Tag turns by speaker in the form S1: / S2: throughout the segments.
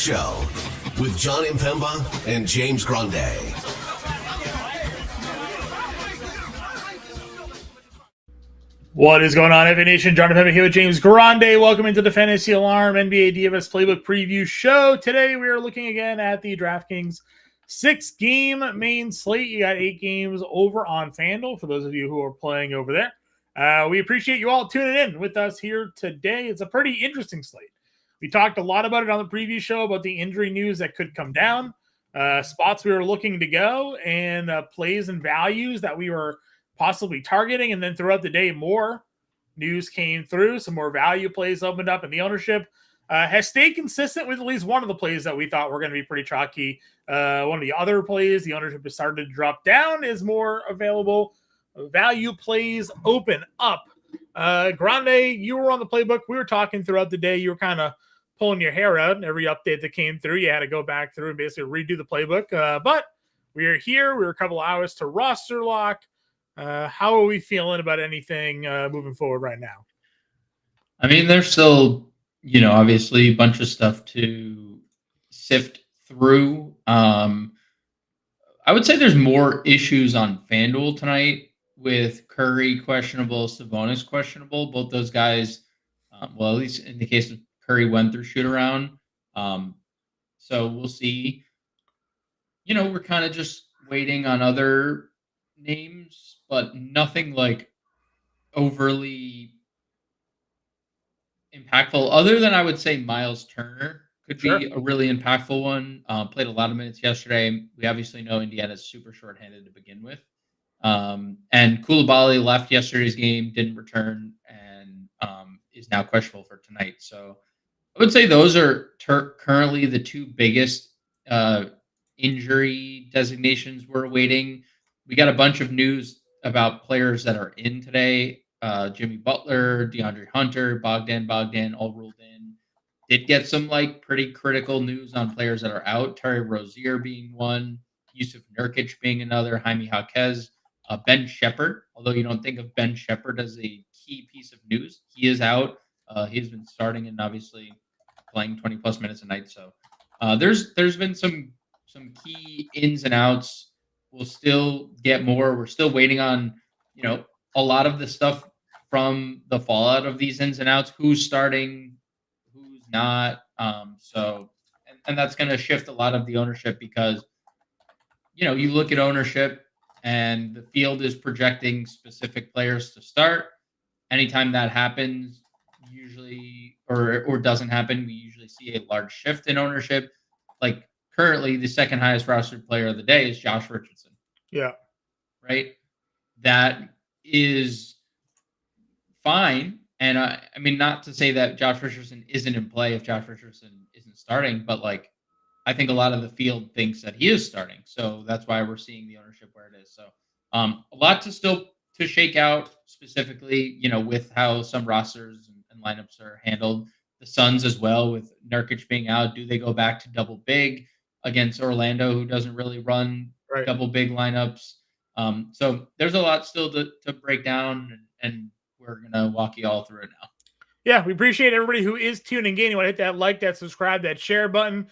S1: Show with John Impemba and James Grande.
S2: What is going on, FANation? John Impemba here with James Grande. Welcome into the Fantasy Alarm NBA DFS Playbook Preview Show. Today we are looking again at the DraftKings 6-game main slate. You got 8 games over on FanDuel for those of you who are playing over there. We appreciate you all tuning in with us here today. It's a pretty interesting slate. We talked a lot about it on the preview show about the injury news that could come down, spots we were looking to go, and plays and values that we were possibly targeting. And then throughout the day, more news came through. Some more value plays opened up, and the ownership has stayed consistent with at least one of the plays that we thought were going to be pretty chalky. One of the other plays, the ownership has started to drop down, is more available. Value plays open up. Grande, you were on the playbook. We were talking throughout the day. You were kind of pulling your hair out, and every update that came through, you had to go back through and basically redo the playbook. But we are here. We were a couple hours to roster lock. How are we feeling about anything moving forward right now?
S3: I mean, there's still, obviously a bunch of stuff to sift through. I would say there's more issues on FanDuel tonight with Curry questionable, Sabonis questionable. Both those guys, at least in the case of Curry, went through shoot around. So we'll see. We're kind of just waiting on other names, but nothing like overly impactful, other than I would say Miles Turner could be a really impactful one. Played a lot of minutes yesterday. We obviously know Indiana's super shorthanded to begin with. And Koulibaly left yesterday's game, didn't return, and is now questionable for tonight. So I would say those are currently the two biggest injury designations we're waiting. We got a bunch of news about players that are in today. Jimmy Butler, DeAndre Hunter, Bogdan, all ruled in. Did get some pretty critical news on players that are out. Terry Rozier being one, Yusuf Nurkic being another, Jaime Jaquez, Ben Shepherd. Although you don't think of Ben Shepherd as a key piece of news, he is out. He's been starting and obviously playing 20 plus minutes a night. So there's been some key ins and outs. We'll still get more. We're still waiting on, a lot of the stuff from the fallout of these ins and outs. Who's starting, who's not. And that's going to shift a lot of the ownership because, you look at ownership and the field is projecting specific players to start. Anytime that happens, usually, or doesn't happen, we usually see a large shift in ownership. Currently, the second highest rostered player of the day is Josh Richardson.
S2: Yeah.
S3: Right? That is fine. And I mean, not to say that Josh Richardson isn't in play if Josh Richardson isn't starting, but I think a lot of the field thinks that he is starting. So that's why we're seeing the ownership where it is. So a lot to shake out specifically, with how some rosters and lineups are handled. The Suns as well, with Nurkic being out. Do they go back to double big against Orlando, who doesn't really run double big lineups? So there's a lot still to break down, and we're going to walk you all through it now.
S2: Yeah, we appreciate everybody who is tuning in. You want to hit that like, that subscribe, that share button.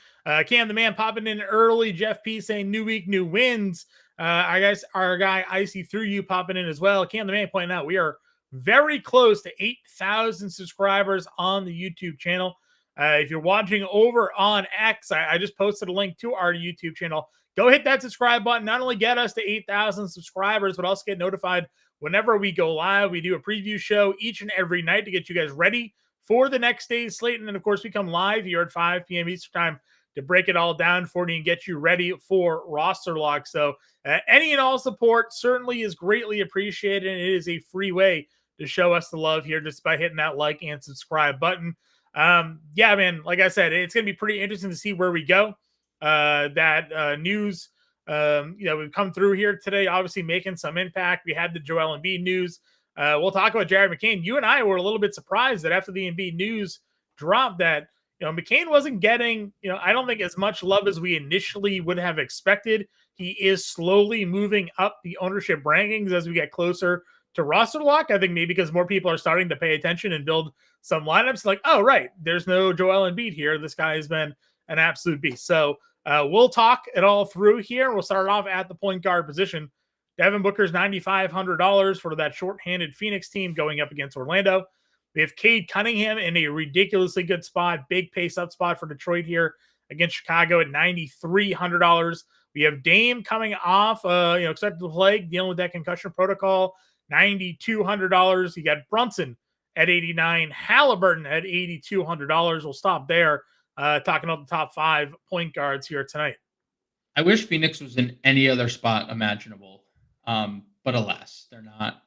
S2: Cam the Man popping in early. Jeff P saying new week, new wins. I guess our guy Icy Through You popping in as well. Cam the Man pointing out we are very close to 8,000 subscribers on the YouTube channel. If you're watching over on X, I just posted a link to our YouTube channel. Go hit that subscribe button. Not only get us to 8,000 subscribers, but also get notified whenever we go live. We do a preview show each and every night to get you guys ready for the next day's slate. And then, of course, we come live here at 5 p.m. Eastern time to break it all down for you and get you ready for roster lock. So any and all support certainly is greatly appreciated, and it is a free way to show us the love here just by hitting that like and subscribe button. Yeah, man, like I said, it's going to be pretty interesting to see where we go. That news, we've come through here today, obviously making some impact. We had the Joel Embiid news. We'll talk about Jared McCain. You and I were a little bit surprised that after the Embiid news dropped that, McCain wasn't getting, I don't think as much love as we initially would have expected. He is slowly moving up the ownership rankings as we get closer to roster lock. I think maybe because more people are starting to pay attention and build some lineups like, oh, right, there's no Joel Embiid here. This guy has been an absolute beast. So we'll talk it all through here. We'll start off at the point guard position. Devin Booker's $9,500 for that shorthanded Phoenix team going up against Orlando. We have Cade Cunningham in a ridiculously good spot, big pace up spot for Detroit here against Chicago at $9,300. We have Dame coming off, expected to play, dealing with that concussion protocol, $9,200. You got Brunson at $89, Halliburton at $8,200. We'll stop there, talking about the top 5 point guards here tonight.
S3: I wish Phoenix was in any other spot imaginable, but alas, they're not.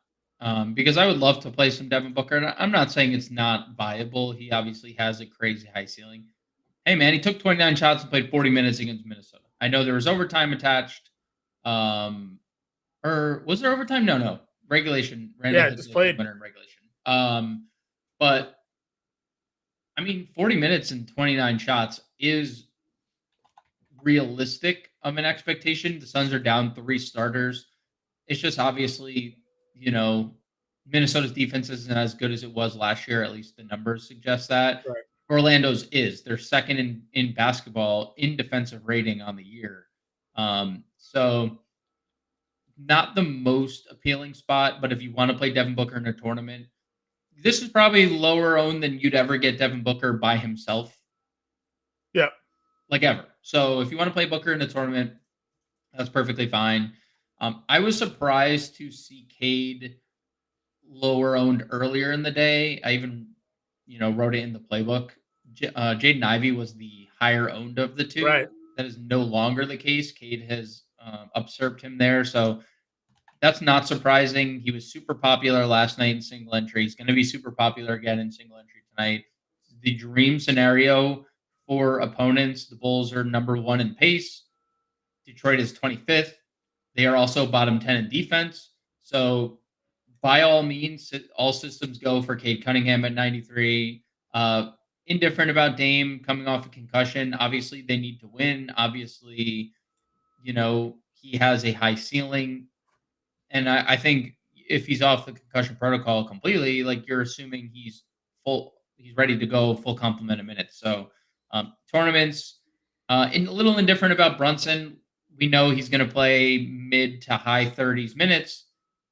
S3: Because I would love to play some Devin Booker, and I'm not saying it's not viable. He obviously has a crazy high ceiling. Hey, man, he took 29 shots and played 40 minutes against Minnesota. I know there was overtime attached. Or was there overtime? No. Regulation.
S2: Randall just played.
S3: Winner in regulation. But, 40 minutes and 29 shots is realistic of an expectation. The Suns are down 3 starters. It's just obviously, Minnesota's defense isn't as good as it was last year. At least the numbers suggest that.
S2: Right.
S3: Orlando's is. They're second in basketball in defensive rating on the year. So not the most appealing spot, but if you want to play Devin Booker in a tournament, this is probably lower owned than you'd ever get Devin Booker by himself.
S2: Yeah.
S3: Like ever. So if you want to play Booker in a tournament, that's perfectly fine. I was surprised to see Cade lower owned earlier in the day. I even, wrote it in the playbook. Jaden Ivey was the higher owned of the two.
S2: Right.
S3: That is no longer the case. Cade has usurped him there. So that's not surprising. He was super popular last night in single entry. He's going to be super popular again in single entry tonight. The dream scenario for opponents, the Bulls are number 1 in pace. Detroit is 25th. They are also bottom 10 in defense. So by all means, all systems go for Cade Cunningham at 93. Indifferent about Dame coming off a concussion. Obviously, they need to win. Obviously, he has a high ceiling. And I think if he's off the concussion protocol completely, like you're assuming he's ready to go full complement of minutes. So tournaments, a little indifferent about Brunson. We know he's going to play mid to high 30s minutes.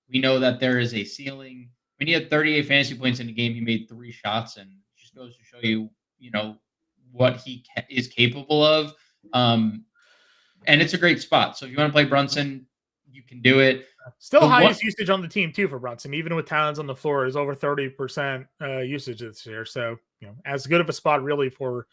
S3: We know that there is a ceiling. When he had 38 fantasy points in a game, he made 3 shots, and it just goes to show you, what he is capable of. And it's a great spot. So if you want to play Brunson, you can do it.
S2: Still highest usage on the team too for Brunson, even with Towns on the floor, is over 30% usage this year. So as good of a spot really for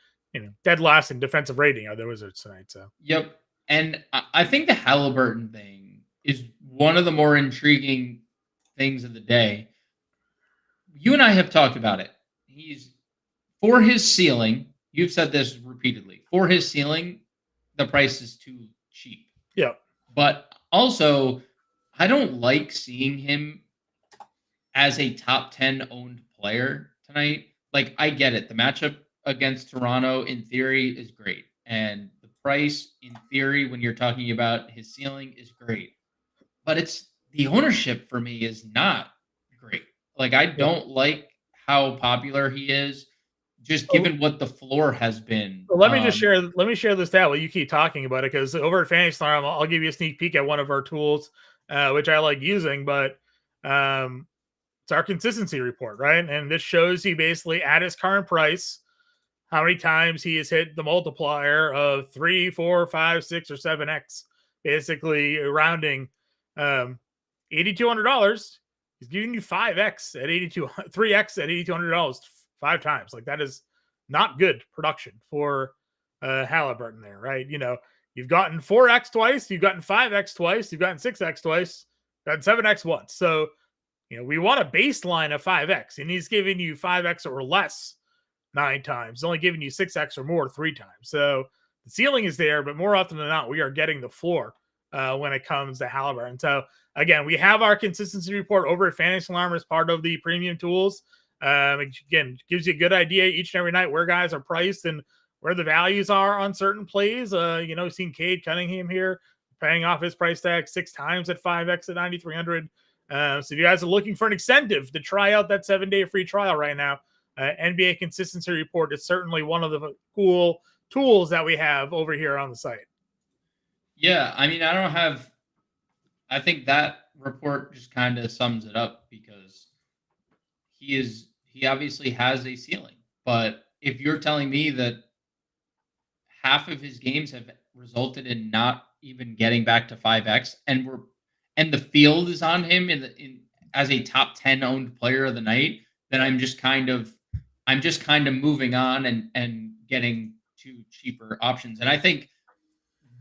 S2: dead last in defensive rating are the Wizards tonight. So
S3: yep, and I think the Halliburton thing is one of the more intriguing things of the day. You and I have talked about it. He's for his ceiling. You've said this repeatedly. For his ceiling, the price is too cheap.
S2: Yeah,
S3: but also, I don't like seeing him as a top 10 owned player tonight. Like, I get it. The matchup against Toronto, in theory, is great. And the price, in theory, when you're talking about his ceiling, is great. But it's the ownership for me is not great. Like, I don't like how popular he is, just given what the floor has been.
S2: Well, let me share this stat while you keep talking about it, because over at FANation, I'll give you a sneak peek at one of our tools, which I like using, but it's our consistency report, right? And this shows you basically at his current price how many times he has hit the multiplier of 3, 4, 5, 6, or 7x, basically rounding $8,200. He's giving you 5x at 3x at $8,200 5 times. Like, that is not good production for Halliburton there, right? You've gotten 4x twice, you've gotten 5x twice, you've gotten 6x twice, gotten 7x once. So, we want a baseline of 5x, and he's giving you 5x or less 9 times. He's only giving you 6x or more 3 times. So the ceiling is there, but more often than not, we are getting the floor when it comes to Halliburton. So again, we have our consistency report over at FANation Alarm as part of the premium tools. Again, gives you a good idea each and every night where guys are priced and where the values are on certain plays. We've seen Cade Cunningham here paying off his price tag 6 times at 5x at 9,300. So if you guys are looking for an incentive to try out that 7-day free trial right now, NBA consistency report is certainly one of the cool tools that we have over here on the site.
S3: Yeah, I mean, I think that report just kind of sums it up because he obviously has a ceiling. But if you're telling me that half of his games have resulted in not even getting back to 5x and the field is on him in as a top 10 owned player of the night, then I'm just kind of moving on and getting to cheaper options. And I think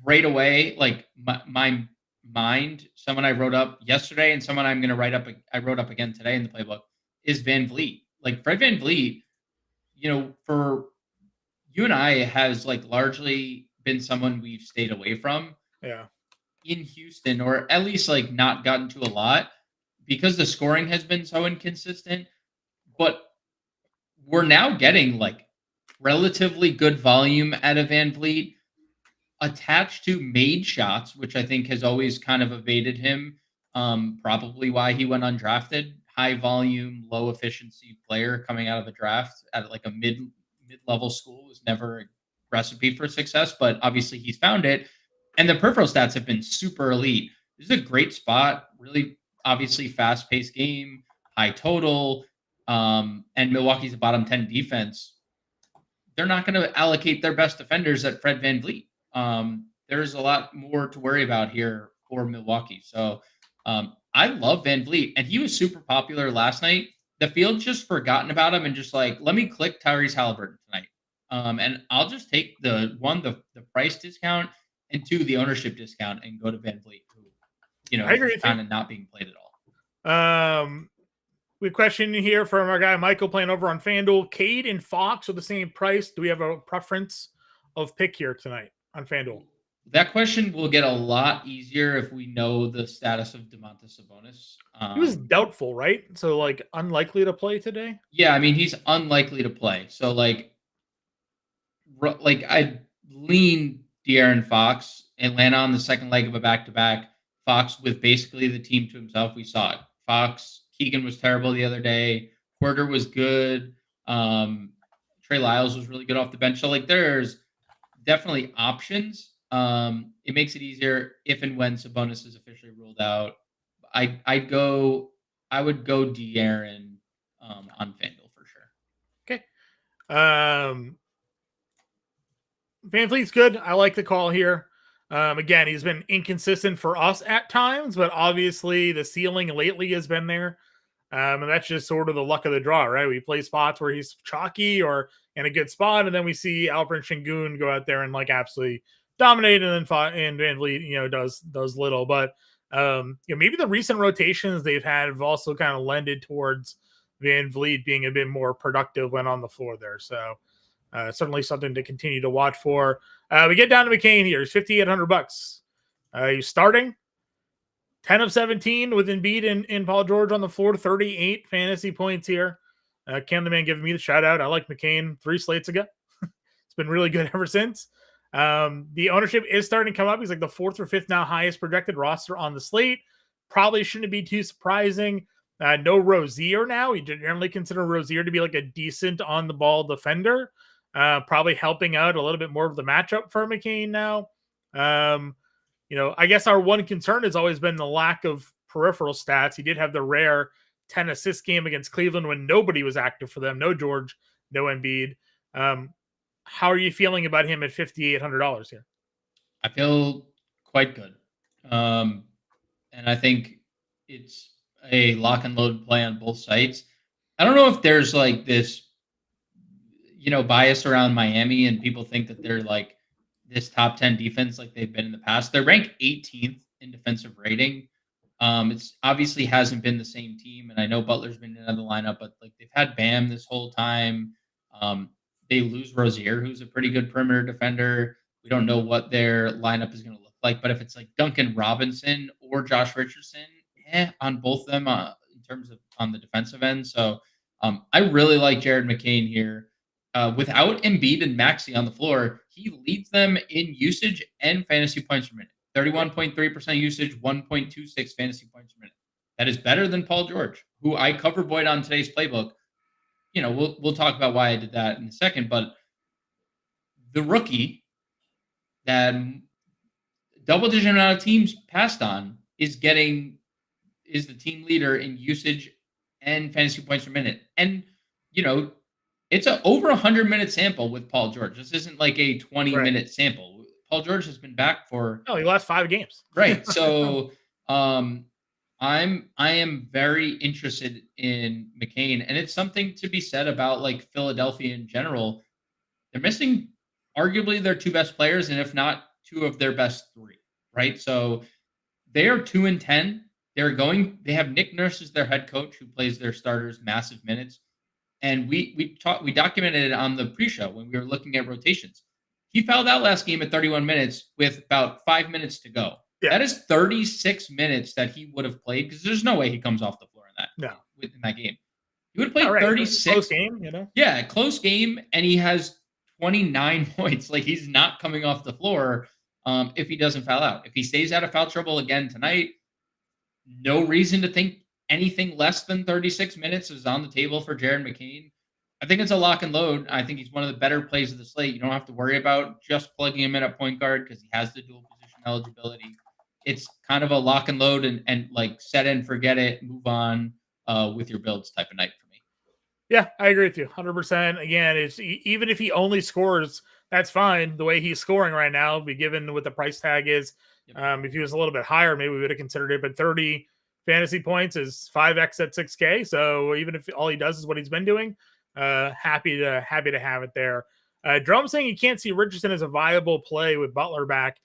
S3: right away, like my mind, someone I wrote up yesterday and someone I'm going to I wrote up again today in the playbook is Van Vliet. Like Fred Van Vliet, for you and I has like largely been someone we've stayed away from
S2: Yeah.
S3: in Houston, or at least like not gotten to a lot because the scoring has been so inconsistent. But we're now getting like relatively good volume out of Van Vliet attached to made shots, which I think has always kind of evaded him. Probably why he went undrafted. High volume, low efficiency player coming out of the draft at like a mid level school was never a recipe for success, but obviously he's found it. And the peripheral stats have been super elite. This is a great spot. Really, obviously fast paced game, high total. And Milwaukee's a bottom 10 defense. They're not going to allocate their best defenders at Fred Van Vliet. There's a lot more to worry about here for Milwaukee. So I love Van Vliet, and he was super popular last night. The field's just forgotten about him and just like, let me click Tyrese Halliburton tonight. And I'll just take the price discount, and two, the ownership discount, and go to Van Vliet, who,
S2: I agree
S3: is kind of not being played at
S2: all. We have a question here from our guy Michael playing over on FanDuel. Cade and Fox are the same price. Do we have a preference of pick here tonight on FanDuel?
S3: That question will get a lot easier if we know the status of Domantas Sabonis.
S2: He was doubtful, right? So like unlikely to play today?
S3: Yeah, I mean he's unlikely to play. So like I lean De'Aaron Fox. Atlanta on the second leg of a back-to-back. Fox with basically the team to himself. We saw it. Fox, Keegan was terrible the other day. Porter was good. Trey Lyles was really good off the bench. So like there's definitely options. It makes it easier if and when Sabonis is officially ruled out. I would go De'Aaron on FanDuel for sure.
S2: Okay. Van Vliet's good. I like the call here. Again, he's been inconsistent for us at times, but obviously the ceiling lately has been there. And that's just sort of the luck of the draw, right? We play spots where he's chalky or in a good spot, and then we see Alperen Sengun go out there and like absolutely dominate, and then Van Vliet, does little. But maybe the recent rotations they've had have also kind of lended towards Van Vliet being a bit more productive when on the floor there. So certainly something to continue to watch for. We get down to McCain here. He's $5,800. He's starting 10 of 17 with Embiid and Paul George on the floor, 38 fantasy points here. Cam the man giving me the shout out. I like McCain 3 slates ago. It's been really good ever since. The ownership is starting to come up. He's like the 4th or 5th now highest projected roster on the slate. Probably shouldn't be too surprising. No Rozier now. We generally consider Rozier to be like a decent on the ball defender. Probably helping out a little bit more of the matchup for McCain now. I guess our one concern has always been the lack of peripheral stats. He did have the rare 10 assist game against Cleveland when nobody was active for them. No George, no Embiid. How are you feeling about him at $5,800 here?
S3: I feel quite good. And I think it's a lock and load play on both sides. I don't know if there's like this, bias around Miami and people think that they're like this top 10 defense like they've been in the past. They're ranked 18th in defensive rating. It's obviously hasn't been the same team. And I know Butler's been in another lineup, but like they've had Bam this whole time. They lose Rozier, who's a pretty good perimeter defender. We don't know what their lineup is going to look like, but if it's like Duncan Robinson or Josh Richardson, on both of them in terms of on the defensive end. So I really like Jared McCain here. Without Embiid and Maxey on the floor, he leads them in usage and fantasy points per minute. 31.3% usage, 1.26 fantasy points per minute. That is better than Paul George, who I cover Boyd on today's playbook. We'll talk about why I did that in a second, but the rookie that double-digit amount of teams passed on is the team leader in usage and fantasy points per minute. And, it's a over 100-minute sample with Paul George. This isn't like a 20-minute sample. Paul George has been back for
S2: the last 5 games.
S3: Right. So I am very interested in McCain, and it's something to be said about like Philadelphia in general. They're missing arguably their 2 best players, and if not 2 of their best 3. Right. So they are 2-10. They have Nick Nurse as their head coach who plays their starters massive minutes. And we documented it on the pre-show when we were looking at rotations. He fouled out last game at 31 minutes with about 5 minutes to go. Yeah. That is 36 minutes that he would have played, because there's no way he comes off the floor in that game. He would have played 36.
S2: Close game,
S3: Yeah, close game, and he has 29 points. Like, he's not coming off the floor if he doesn't foul out. If he stays out of foul trouble again tonight, no reason to think anything less than 36 minutes is on the table for Jared McCain. I think it's a lock and load. I think he's one of the better plays of the slate. You don't have to worry about just plugging him in at point guard because he has the dual position eligibility. It's kind of a lock and load and like set and forget it, move on with your builds type of night for me.
S2: Yeah, I agree with you 100%. Again, it's even if he only scores, that's fine. The way he's scoring right now, be given what the price tag is. Yep. If he was a little bit higher, maybe we would have considered it. But 30 fantasy points is 5x at 6K. So even if all he does is what he's been doing, happy to have it there. Drum saying he can't see Richardson as a viable play with Butler back.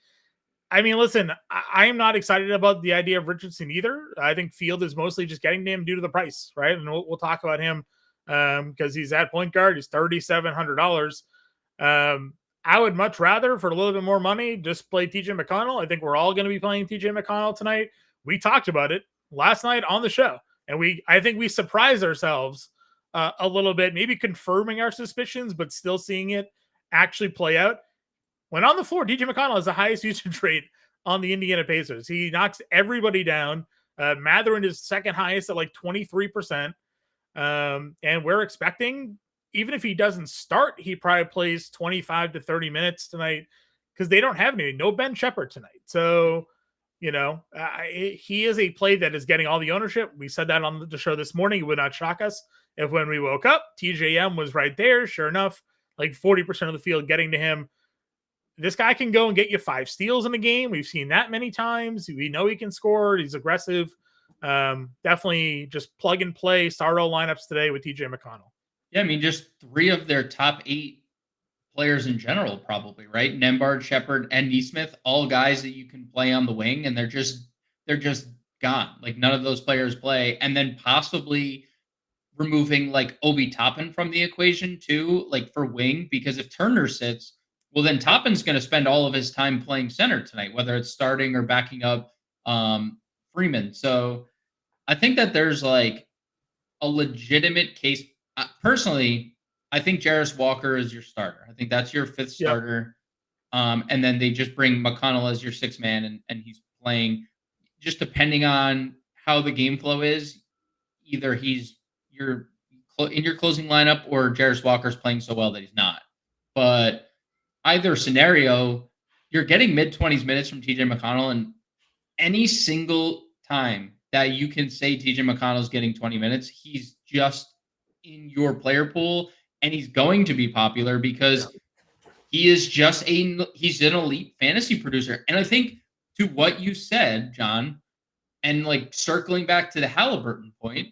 S2: I mean, listen, I am not excited about the idea of Richardson either. I think Field is mostly just getting to him due to the price, right? And we'll talk about him because he's at point guard. He's $3,700. I would much rather, for a little bit more money, just play TJ McConnell. I think we're all going to be playing TJ McConnell tonight. We talked about it last night on the show, and I think we surprised ourselves a little bit, maybe confirming our suspicions, but still seeing it actually play out. When on the floor, TJ McConnell has the highest usage rate on the Indiana Pacers. He knocks everybody down. Mathurin is second highest at like 23%. And we're expecting, even if he doesn't start, he probably plays 25 to 30 minutes tonight because they don't have anything. No Ben Shepherd tonight. So, he is a play that is getting all the ownership. We said that on the show this morning. It would not shock us if when we woke up, TJM was right there. Sure enough, like 40% of the field getting to him. This guy can go and get you 5 steals in a game. We've seen that many times. We know he can score. He's aggressive. Definitely just plug and play Starro lineups today with TJ McConnell.
S3: Yeah, I mean, just 3 of their top 8 players in general, probably, right? Nembhard, Shepherd, and Nesmith, all guys that you can play on the wing, and they're just gone. Like, none of those players play. And then possibly removing like Obi Toppin from the equation too, like for wing, because if Turner sits, well, then Toppin's going to spend all of his time playing center tonight, whether it's starting or backing up Freeman. So I think that there's like a legitimate case. Personally, I think Jarris Walker is your starter. I think that's your 5th starter. And then they just bring McConnell as your 6th man, and he's playing just depending on how the game flow is. Either he's in your closing lineup or Jarris Walker's playing so well that he's not. But either scenario, you're getting mid-20s minutes from TJ McConnell, and any single time that you can say TJ McConnell's getting 20 minutes, he's just in your player pool, and he's going to be popular because he is he's an elite fantasy producer. And I think to what you said, John, and like circling back to the Halliburton point,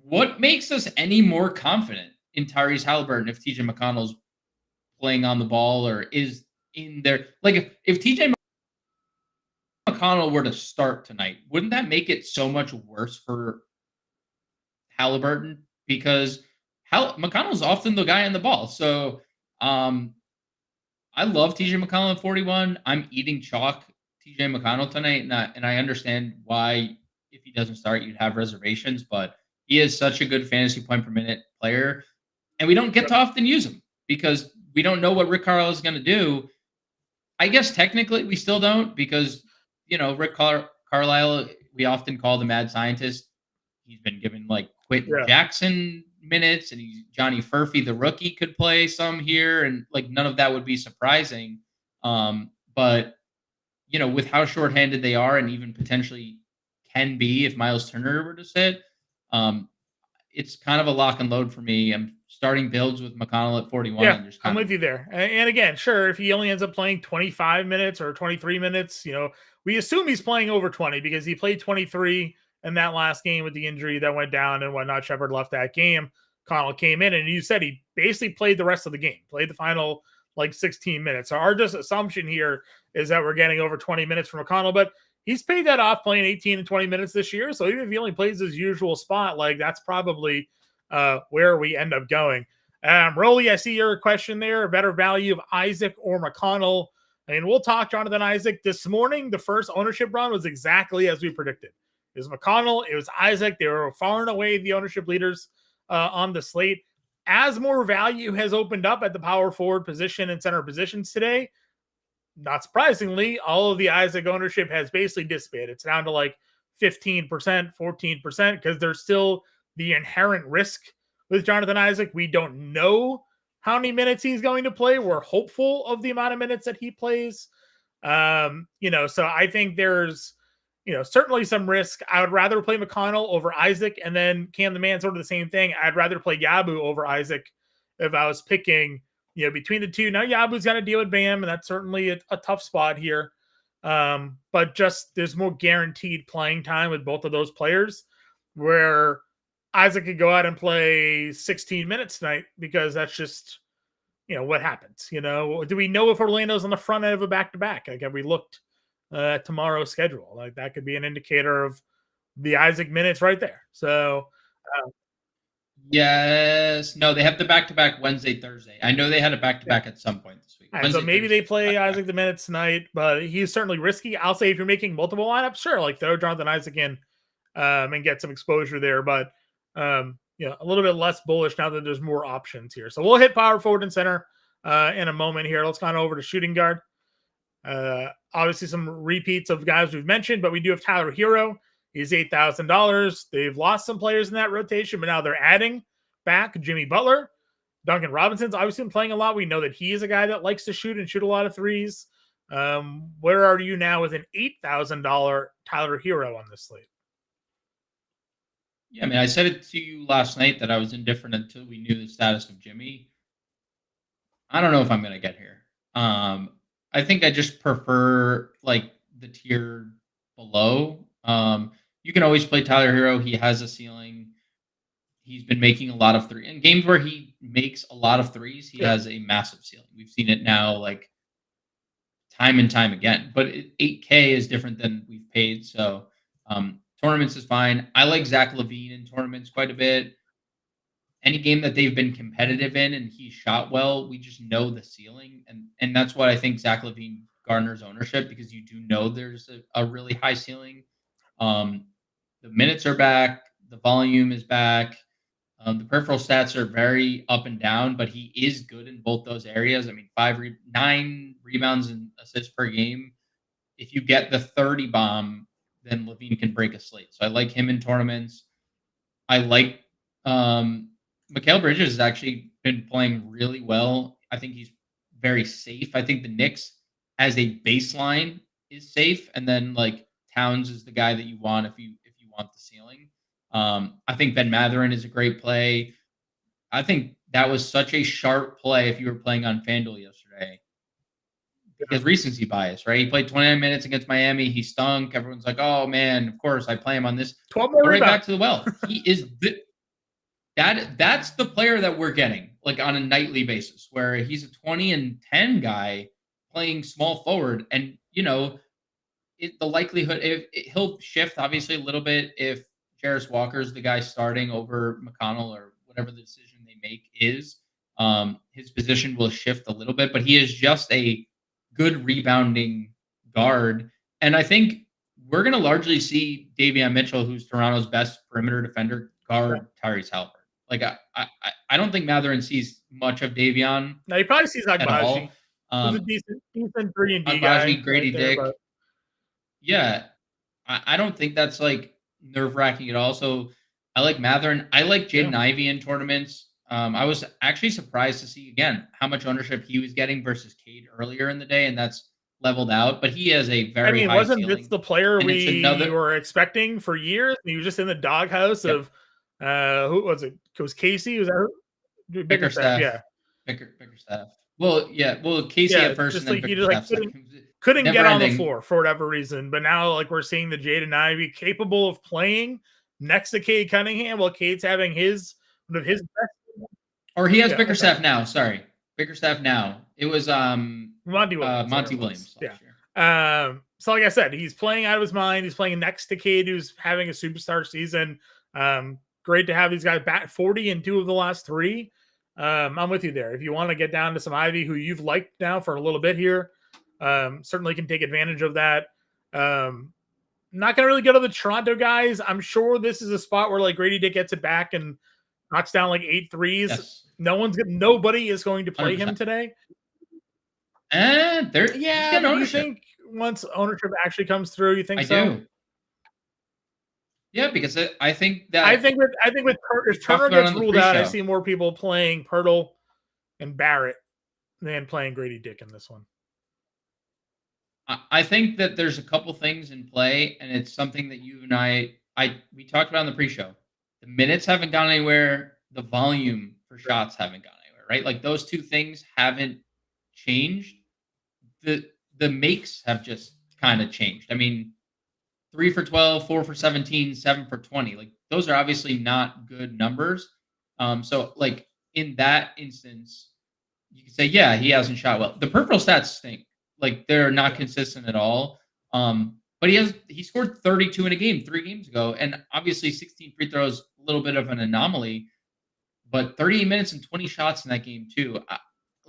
S3: what makes us any more confident in Tyrese Halliburton if TJ McConnell's playing on the ball or is in there? Like if TJ McConnell were to start tonight, wouldn't that make it so much worse for Halliburton? Because McConnell's often the guy on the ball. So I love TJ McConnell at 41. I'm eating chalk TJ McConnell tonight, and I understand why if he doesn't start, you'd have reservations, but he is such a good fantasy point per minute player, and we don't get to often use him because we don't know what Rick Carlisle is going to do. I guess technically we still don't because, Rick Carlisle, we often call the mad scientist. He's been given like Quentin Jackson minutes, and Johnny Furphy, the rookie, could play some here, and like none of that would be surprising. But with how shorthanded they are, and even potentially can be if Miles Turner were to sit, it's kind of a lock and load for me. I'm starting builds with McConnell at 41,
S2: Yeah,
S3: and just
S2: I'm
S3: kind of
S2: with you there. And again, sure, if he only ends up playing 25 minutes or 23 minutes, we assume he's playing over 20 because he played 23 in that last game with the injury that went down and whatnot. Shepard left that game. Connell came in, and you said he basically played the rest of the game, played the final like 16 minutes. So our just assumption here is that we're getting over 20 minutes from McConnell, but he's paid that off playing 18 and 20 minutes this year. So even if he only plays his usual spot, like that's probably where we end up going. Rolly, I see your question there. Better value of Isaac or McConnell. I mean, we'll talk Jonathan Isaac this morning. The first ownership run was exactly as we predicted. It was McConnell. It was Isaac. They were far and away the ownership leaders on the slate. As more value has opened up at the power forward position and center positions today, not surprisingly, all of the Isaac ownership has basically dissipated. It's down to like 15%, 14%, because there's still the inherent risk with Jonathan Isaac. We don't know how many minutes he's going to play. We're hopeful of the amount of minutes that he plays. So I think there's, certainly some risk. I would rather play McConnell over Isaac, and then Cam the Man sort of the same thing. I'd rather play Yabu over Isaac if I was picking, between the two. Now Yabu's got to deal with Bam, and that's certainly a tough spot here. But just there's more guaranteed playing time with both of those players, where Isaac could go out and play 16 minutes tonight because that's just, what happens. Do we know if Orlando's on the front end of a back-to-back? Like, have we looked at tomorrow's schedule? Like, that could be an indicator of the Isaac minutes right there. So,
S3: yes, no, they have the back-to-back Wednesday, Thursday. I know they had a back-to-back at some point this week.
S2: and so maybe they play Isaac the minutes tonight, but he's certainly risky. I'll say if you're making multiple lineups, sure, like throw Jonathan Isaac in and get some exposure there. But a little bit less bullish now that there's more options here. So we'll hit power forward and center in a moment here. Let's kind of over to shooting guard. Obviously some repeats of guys we've mentioned, but we do have Tyler Hero. He's $8,000. They've lost some players in that rotation, but now they're adding back Jimmy Butler. Duncan Robinson's obviously been playing a lot. We know that he is a guy that likes to shoot and shoot a lot of threes. Where are you now with an $8,000 Tyler Hero on this slate?
S3: Yeah, I mean, I said it to you last night that I was indifferent until we knew the status of Jimmy. I don't know if I'm going to get here. I think I just prefer like the tier below. You can always play Tyler Hero. He has a ceiling. He's been making a lot of threes. In games where he makes a lot of threes, he has a massive ceiling. We've seen it now like time and time again. But 8K is different than we've paid. So tournaments is fine. I like Zach LaVine in tournaments quite a bit. Any game that they've been competitive in and he shot well, we just know the ceiling. And that's what I think Zach LaVine garners ownership, because you do know there's a really high ceiling. The minutes are back. The volume is back. The peripheral stats are very up and down, but he is good in both those areas. I mean, 9 rebounds and assists per game. If you get the 30 bomb, then LaVine can break a slate. So I like him in tournaments. I like Mikal Bridges has actually been playing really well. I think he's very safe. I think the Knicks as a baseline is safe, and then like Towns is the guy that you want if you want the ceiling. I think Ben Mathurin is a great play. I think that was such a sharp play if you were playing on FanDuel yesterday. Because recency bias, right? He played 29 minutes against Miami. He stunk. Everyone's like, "Oh man, of course I play him on this."
S2: 12 more
S3: Go right
S2: rebounds.
S3: back to the well. He is that's the player that we're getting like on a nightly basis, where he's a 20 and 10 guy playing small forward, and the likelihood he'll shift obviously a little bit if Jarris Walker's the guy starting over McConnell or whatever the decision they make is. His position will shift a little bit, but he is just a good rebounding guard. And I think we're going to largely see Davion Mitchell, who's Toronto's best perimeter defender, guard Tyrese Haliburton. Like I don't think Mathurin sees much of Davion.
S2: No, he probably sees Agbaji. He's a decent 3-and-D guy.
S3: Grady Dick. But... Yeah, I don't think that's like nerve-wracking at all. So I like Matherin. I like Jaden Ivey in tournaments. I was actually surprised to see again how much ownership he was getting versus Cade earlier in the day, and that's leveled out. But he has a
S2: I
S3: very
S2: mean,
S3: high
S2: wasn't this
S3: ceiling,
S2: the player
S3: and it's
S2: we
S3: another.
S2: were expecting for years? He was just in the doghouse
S3: Yep,
S2: of who was it? It was Casey? Was that who? Bickerstaff?
S3: Bickerstaff,
S2: Yeah,
S3: Bickerstaff. Well, yeah, well Casey
S2: yeah.
S3: at first, and
S2: Just
S3: then
S2: like he just like
S3: Bickerstaff second.
S2: couldn't get
S3: Never
S2: on the
S3: ending.
S2: floor for whatever reason. But now, like we're seeing the Jaden Ivey capable of playing next to Cade Cunningham, while Cade's having one of his best.
S3: Or he has
S2: Yeah, okay.
S3: Bickerstaff now. Sorry, Bickerstaff now. It was
S2: Monty Williams.
S3: Monty
S2: There it was.
S3: Williams
S2: Yeah.
S3: last year.
S2: So like I said, he's playing out of his mind. He's playing next to Cade, who's having a superstar season. Great to have these guys bat 40 in 2 of the last 3. I'm with you there. If you want to get down to some Ivy, who you've liked now for a little bit here, certainly can take advantage of that. Not going to really go to the Toronto guys. I'm sure this is a spot where like Grady Dick gets it back and knocks down like 8 threes.
S3: Yes.
S2: Nobody is going to play
S3: 100%.
S2: him today.
S3: And there,
S2: Yeah, but do you think once ownership actually comes through, you think
S3: I
S2: so?
S3: do. Yeah, because I think
S2: with if Turner gets ruled out, I see more people playing Pirtle and Barrett than playing Grady Dick in this one.
S3: I think that there's a couple things in play, and it's something that you and we talked about in the pre-show. The minutes haven't gone anywhere. The volume for shots haven't gone anywhere, right? Like those two things haven't changed. The makes have just kind of changed. I mean, 3 for 12, 4 for 17, 7 for 20. Like those are obviously not good numbers. So like in that instance, you can say, yeah, he hasn't shot well. The peripheral stats stink. Like they're not consistent at all. But he scored 32 in a game 3 games ago, and obviously 16 free throws, a little bit of an anomaly. But 38 minutes and 20 shots in that game too.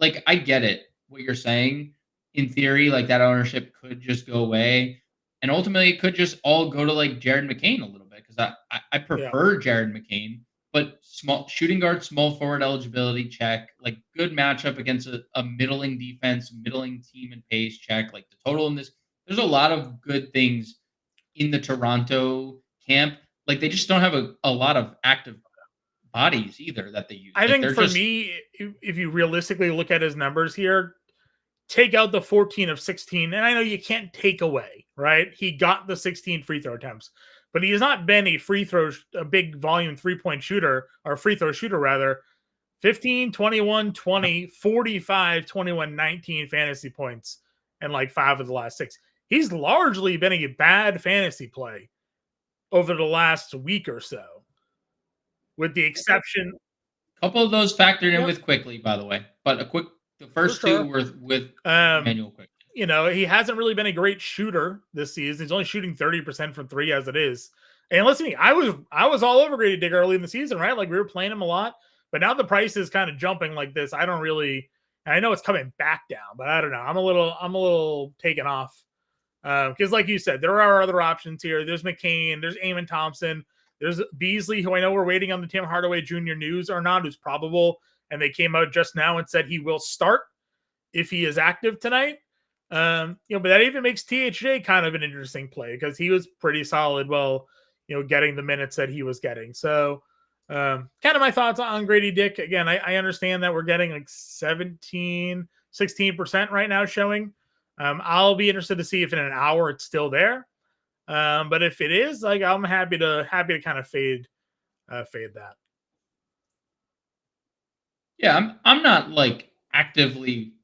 S3: I get it. What you're saying, in theory, like that ownership could just go away, and ultimately it could just all go to like Jared McCain a little bit because I prefer Jared McCain. But small shooting guard, small forward eligibility check, like good matchup against a middling defense, middling team and pace check. Like the total in this, there's a lot of good things in the Toronto camp. Like they just don't have a lot of active bodies either that they use.
S2: I think for me, if you realistically look at his numbers here, take out the 14 of 16, and I know you can't take away, right? He got the 16 free throw attempts, but he has not been a big volume 3-point shooter, or free throw shooter rather. 15, 21, 20, 45, 21, 19 fantasy points, and like 5 of the last 6. He's largely been a bad fantasy play over the last week or so, with the exception.
S3: A couple of those factored in with Quickly, by the way, but the first two were with Manuel Quickly.
S2: You know, he hasn't really been a great shooter this season. He's only shooting 30% from 3 as it is. And listen to me, I was all over Grady Dick early in the season, right? Like we were playing him a lot, but now the price is kind of jumping like this. I know it's coming back down, but I don't know. I'm a little taken off. Because like you said, there are other options here. There's McCain, there's Eamon Thompson, there's Beasley, who I know we're waiting on the Tim Hardaway Jr. news or not, who's probable. And they came out just now and said he will start if he is active tonight. But that even makes THJ kind of an interesting play because he was pretty solid while, getting the minutes that he was getting. So kind of my thoughts on Grady Dick. Again, I understand that we're getting like 16% right now showing. I'll be interested to see if in an hour it's still there. But if it is, like, I'm happy to kind of fade that.
S3: Yeah, I'm not like actively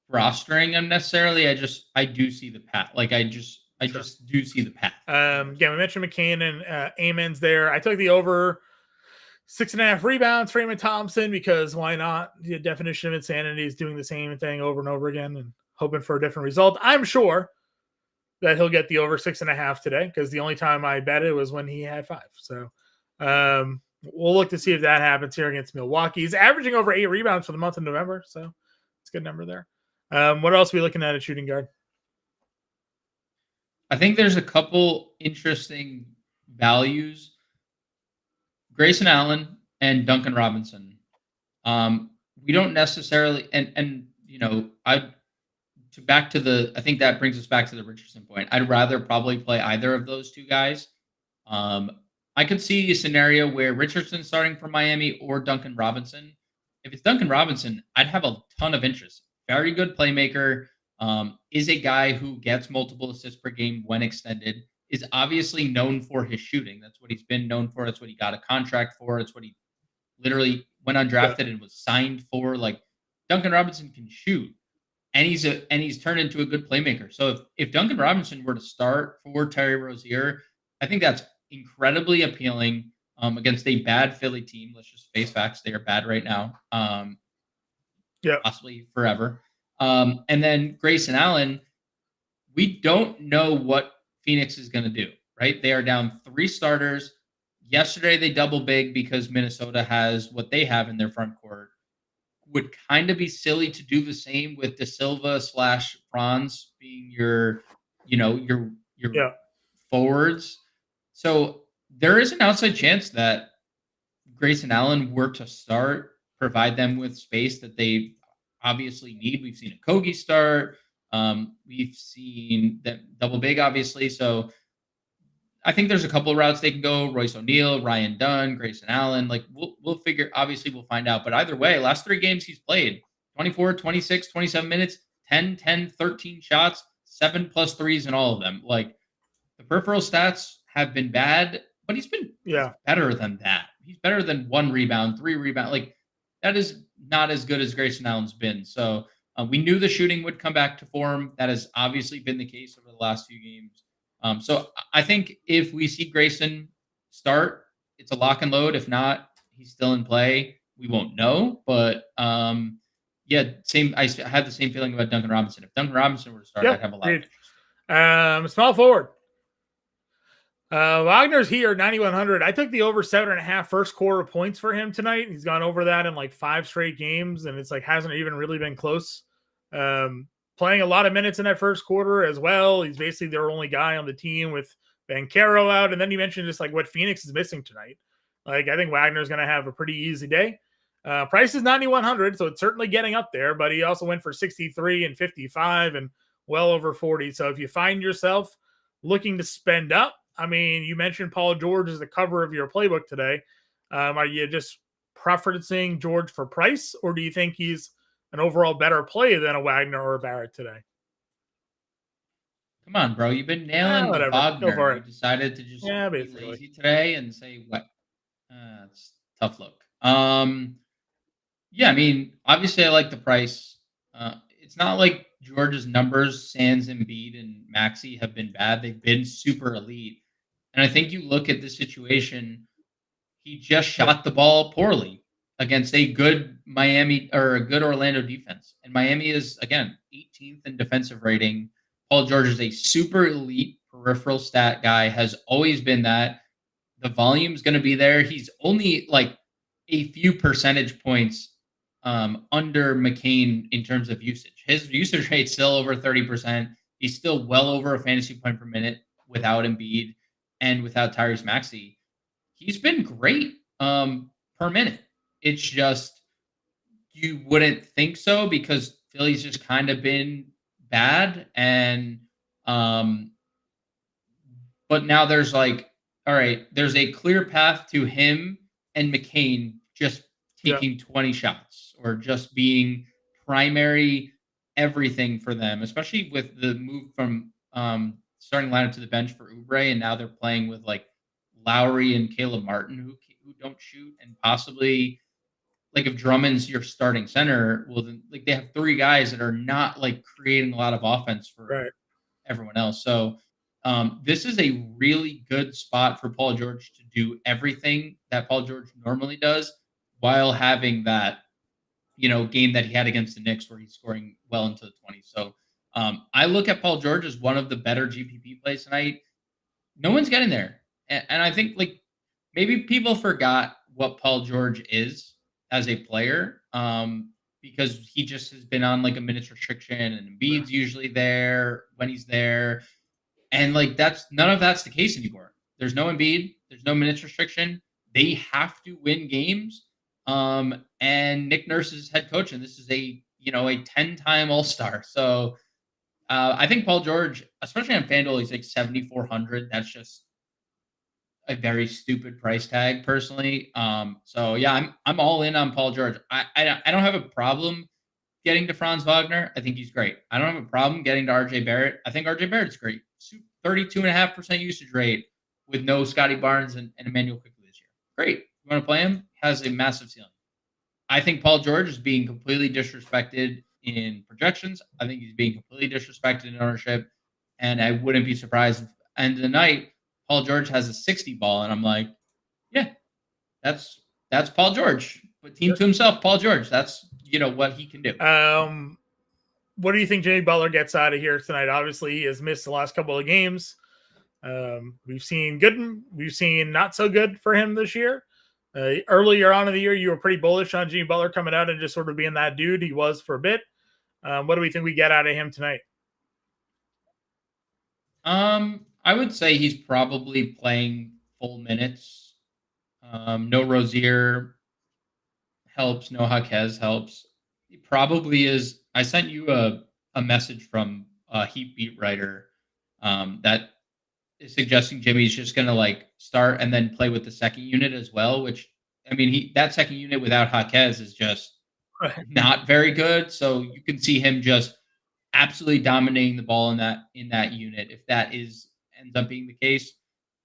S3: rostering him necessarily. I do see the path. Like I just do see the path.
S2: Again, we mentioned McCain and Amen's there. I took the over 6.5 rebounds for Eamon Thompson because why not? The definition of insanity is doing the same thing over and over again and hoping for a different result. I'm sure that he'll get the over 6.5 today because the only time I bet it was when he had 5. So we'll look to see if that happens here against Milwaukee. He's averaging over 8 rebounds for the month of November, so it's a good number there. What else are we looking at shooting guard?
S3: I think there's a couple interesting values. Grayson Allen and Duncan Robinson. We don't necessarily, I think that brings us back to the Richardson point. I'd rather probably play either of those two guys. I'm I could see a scenario where Richardson starting for Miami or Duncan Robinson. If it's Duncan Robinson, I'd have a ton of interest. Very good playmaker. Is a guy who gets multiple assists per game when extended. Is obviously known for his shooting. That's what he's been known for. That's what he got a contract for. That's what he literally went
S2: Yeah.
S3: undrafted and was signed for. Like Duncan Robinson can shoot, and he's turned into a good playmaker. So if Duncan Robinson were to start for Terry Rozier, I think that's incredibly appealing against a bad Philly team. Let's just face facts; they are bad right now,
S2: Yeah.
S3: possibly forever. And then Grayson Allen, we don't know what Phoenix is going to do. Right? They are down 3 starters. Yesterday they double big because Minnesota has what they have in their front court. Would kind of be silly to do the same with De Silva / Franz being your, your
S2: Yeah.
S3: forwards. So there is an outside chance that Grayson Allen were to start, provide them with space that they obviously need. We've seen a Kogi start. We've seen them double big, obviously. So I think there's a couple of routes they can go. Royce O'Neal, Ryan Dunn, Grayson Allen. Like we'll figure, obviously we'll find out. But either way, last 3 games he's played 24, 26, 27 minutes, 10, 10, 13 shots, 7 plus threes in all of them. Like the peripheral stats have been bad, but he's better than that. He's better than 1 rebound, 3 rebound. Like that is not as good as Grayson Allen's been. So we knew the shooting would come back to form. That has obviously been the case over the last few games. So I think if we see Grayson start, it's a lock and load. If not, he's still in play. We won't know. But same. I had the same feeling about Duncan Robinson. If Duncan Robinson were to start, I'd have a lot of interest.
S2: Small forward. Wagner's here, 9,100. I took the over 7.5 first quarter points for him tonight. He's gone over that in like 5 straight games, and it's like hasn't even really been close. Playing a lot of minutes in that first quarter as well. He's basically their only guy on the team with Banchero out. And then you mentioned just like what Phoenix is missing tonight. Like I think Wagner's going to have a pretty easy day. Price is 9,100, so it's certainly getting up there, but he also went for 63 and 55 and well over 40. So if you find yourself looking to spend up, I mean, you mentioned Paul George as the cover of your playbook today. Are you just preferencing George for price, or do you think he's an overall better play than a Wagner or a Barrett today?
S3: Come on, bro. You've been nailing the Wagner. You decided to just be lazy today and say, what? It's tough look. I mean, obviously I like the price. It's not like George's numbers, sans Embiid and Maxey, have been bad. They've been super elite. And I think you look at the situation, he just shot the ball poorly against a good Miami or a good Orlando defense. And Miami is, again, 18th in defensive rating. Paul George is a super elite peripheral stat guy, has always been that. The volume's going to be there. He's only like a few percentage points under McCain in terms of usage. His usage rate's still over 30%. He's still well over a fantasy point per minute without Embiid and without Tyrese Maxey. He's been great per minute. It's just you wouldn't think so because Philly's just kind of been bad. And but now there's like, all right, there's a clear path to him and McCain just taking 20 shots or just being primary everything for them, especially with the move from starting lineup to the bench for Oubre, and now they're playing with like Lowry and Caleb Martin who don't shoot, and possibly like if Drummond's your starting center, well then like they have 3 guys that are not like creating a lot of offense for everyone else. So this is a really good spot for Paul George to do everything that Paul George normally does while having that, game that he had against the Knicks where he's scoring well into the 20s. So I look at Paul George as one of the better GPP plays tonight. No one's getting there. And I think like maybe people forgot what Paul George is as a player because he just has been on like a minutes restriction, and Embiid's usually there when he's there. And like none of that's the case anymore. There's no Embiid, there's no minutes restriction. They have to win games. And Nick Nurse is head coach, and this is a 10-time All-Star. So I think Paul George, especially on FanDuel, he's like 7,400. That's just a very stupid price tag personally. So yeah, I'm all in on Paul George. I don't have a problem getting to Franz Wagner. I think he's great. I don't have a problem getting to RJ Barrett. I think RJ Barrett's great. 32.5% usage rate with no Scotty Barnes and Emmanuel Quickly this year. Great. You want to play him? Has a massive ceiling. I think Paul George is being completely disrespected in projections. I think he's being completely disrespected in ownership. And I wouldn't be surprised if end of the night, Paul George has a 60 ball. And I'm like, yeah, that's Paul George. But team to himself, Paul George. That's what he can do.
S2: What do you think Jimmy Butler gets out of here tonight? Obviously, he has missed the last couple of games. We've seen good, we've seen not so good for him this year. Earlier on in the year, you were pretty bullish on Jimmy Butler coming out and just sort of being that dude he was for a bit. What do we think we get out of him tonight?
S3: I would say he's probably playing full minutes. No Rozier helps. No Jaquez helps. He probably is. I sent you a message from a Heat beat writer that is suggesting Jimmy's just going to start and then play with the second unit as well, which I mean, that second unit without Jaquez is just not very good. So you can see him just absolutely dominating the ball in that unit if that ends up being the case.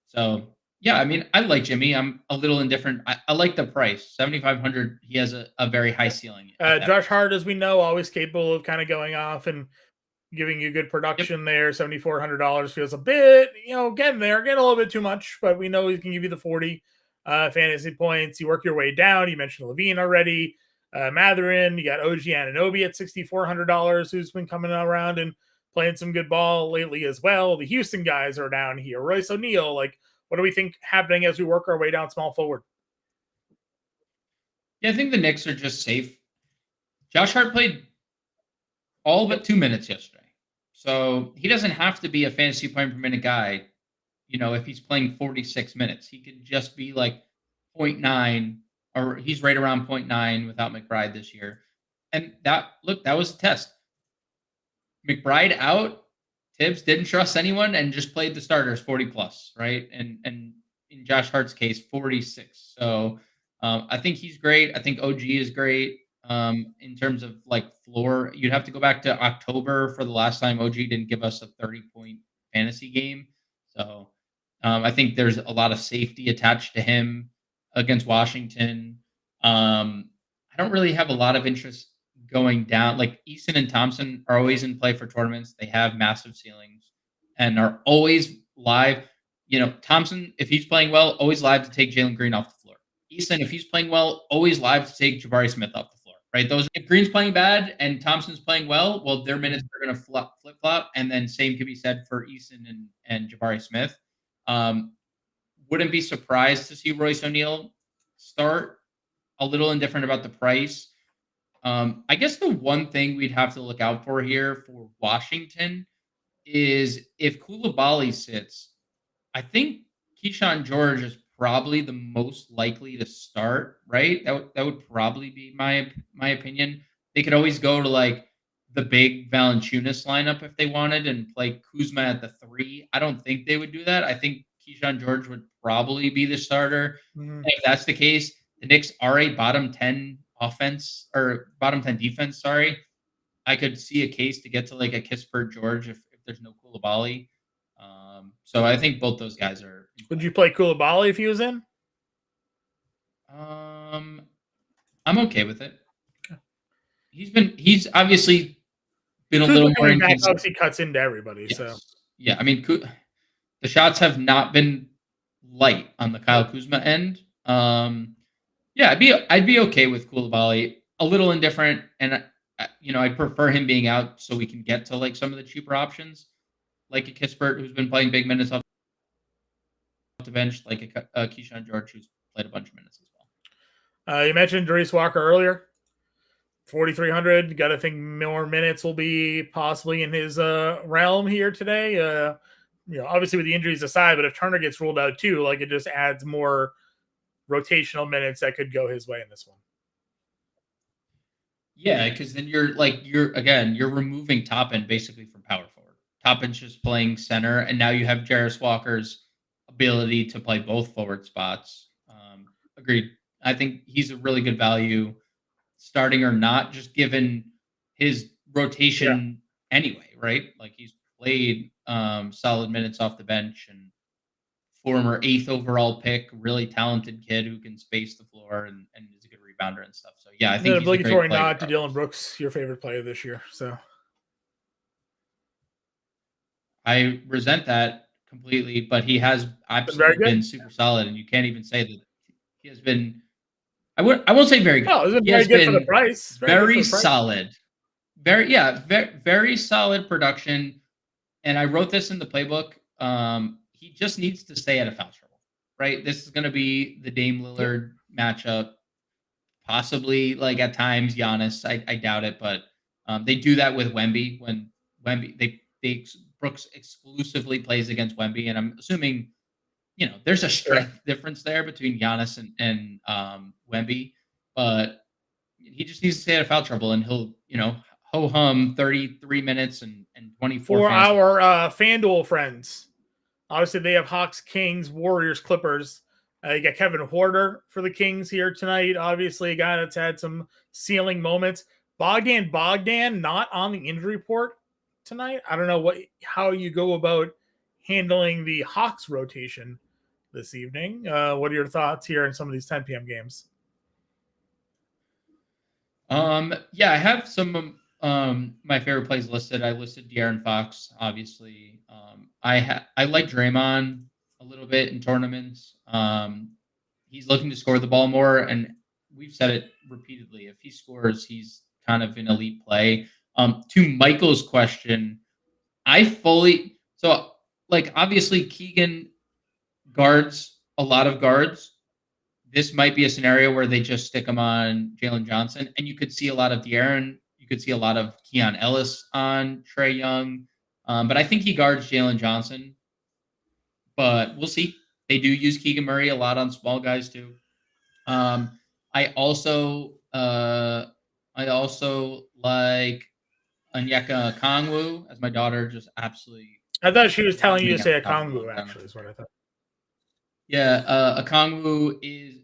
S3: So yeah, I mean, I like Jimmy. I'm a little indifferent. I like the price, 7,500. He has a very high ceiling.
S2: Josh Hart, as we know, always capable of kind of going off and giving you good production there. $7,400 feels a bit, getting a little bit too much, but we know he can give you the 40 fantasy points. You work your way down. You mentioned Levine already. Matherin, you got OG Anunoby at $6,400, who's been coming around and playing some good ball lately as well. The Houston guys are down here. Royce O'Neal, what do we think happening as we work our way down small forward?
S3: Yeah, I think the Knicks are just safe. Josh Hart played all but 2 minutes yesterday. So he doesn't have to be a fantasy point per minute guy, if he's playing 46 minutes. He could just be 0.9, or he's right around 0.9 without McBride this year. And that was a test. McBride out, Tibbs didn't trust anyone and just played the starters 40 plus, right? And in Josh Hart's case, 46. So I think he's great. I think OG is great. In terms of floor, you'd have to go back to October for the last time OG didn't give us a 30-point fantasy game. So I think there's a lot of safety attached to him against Washington. I don't really have a lot of interest going down. Eason and Thompson are always in play for tournaments. They have massive ceilings and are always live. Thompson, if he's playing well, always live to take Jalen Green off the floor. Eason, if he's playing well, always live to take Jabari Smith off the floor, right? If Green's playing bad and Thompson's playing well, their minutes are going to flip-flop, and then same could be said for Eason and Jabari Smith. Wouldn't be surprised to see Royce O'Neal start. A little indifferent about the price. I guess the one thing we'd have to look out for here for Washington is if Coulibaly sits, I think Keyshawn George is probably the most likely to start, right? That would probably be my opinion. They could always go to the big Valanciunas lineup if they wanted and play Kuzma at the 3. I don't think they would do that. I think Keyshawn George would probably be the starter. Mm-hmm. If that's the case, the Knicks are a bottom 10 offense or bottom 10 defense. Sorry. I could see a case to get to a Kispert George if there's no Coulibaly. So I think both those guys are.
S2: Would you play Coulibaly if he was in?
S3: I'm okay with it. He's obviously been a little more
S2: intense. Obviously cuts into everybody. Yes. So
S3: yeah, I mean the shots have not been light on the Kyle Kuzma end. Yeah, I'd be okay with Coulibaly. A little indifferent, and I'd prefer him being out so we can get to some of the cheaper options, like a Kispert who's been playing big minutes off the bench, like a Keyshawn George who's played a bunch of minutes as well.
S2: You mentioned Darius Walker earlier. 4,300. Got to think more minutes will be possibly in his realm here today. Obviously with the injuries aside, but if Turner gets ruled out too, it just adds more rotational minutes that could go his way in this one.
S3: Yeah, because then you're removing Toppin basically from power forward. Toppin's just playing center, and now you have Jarris Walker's a ability to play both forward spots. Agreed. I think he's a really good value, starting or not, just given his
S2: Yeah.
S3: rotation anyway, right? Like he's played solid minutes off the bench, and former 8th overall pick, really talented kid who can space the floor and is a good rebounder and stuff. So yeah, I think
S2: The
S3: he's a great
S2: obligatory
S3: play
S2: nod to Dylan
S3: regardless.
S2: Brooks, your favorite player this year. So
S3: I resent that completely, but he has
S2: been very
S3: absolutely
S2: good.
S3: been super solid, and you can't even say that he has been. I won't say very good.
S2: Oh, it's been
S3: He
S2: very
S3: has
S2: good for the
S3: been
S2: price. Very good for
S3: very
S2: the price.
S3: solid, very solid production. And I wrote this in the playbook. He just needs to stay out of foul trouble, right? This is going to be the Dame
S2: Yep.
S3: Lillard matchup. Possibly, like at times, Giannis. I doubt it, but they do that with Wemby when Wemby Brooks exclusively plays against Wemby, and I'm assuming there's a
S2: Yeah.
S3: strength difference there between Giannis and Wemby, but he just needs to stay out of foul trouble, and he'll ho hum 33 minutes and 24
S2: For
S3: fantasy.
S2: our FanDuel friends, obviously they have Hawks, Kings, Warriors, Clippers. You got Kevin Hoarder for the Kings here tonight. Obviously, a guy that's had some ceiling moments. Bogdan not on the injury report tonight. I don't know how you go about handling the Hawks rotation this evening. What are your thoughts here in some of these 10 p.m. games?
S3: Yeah, I have some my favorite plays listed. I listed De'Aaron Fox, obviously. I like Draymond a little bit in tournaments. He's looking to score the ball more, and we've said it repeatedly. If he scores, he's kind of an elite play. To Michael's question, I fully so like obviously Keegan guards a lot of guards. This might be a scenario where they just stick him on Jalen Johnson, and you could see a lot of De'Aaron. You could see a lot of Keon Ellis on Trae Young, but I think he guards Jalen Johnson. But we'll see. They do use Keegan Murray a lot on small guys too. Um, I also uh, I also like Onyeka Kongwu, as my daughter just absolutely
S2: I thought she was
S3: loves
S2: telling you
S3: me
S2: to
S3: at
S2: say
S3: the
S2: a
S3: top of the
S2: Kongu,
S3: lungs. I don't know if
S2: actually, is
S3: it's
S2: what I thought.
S3: Yeah, Okongwu is,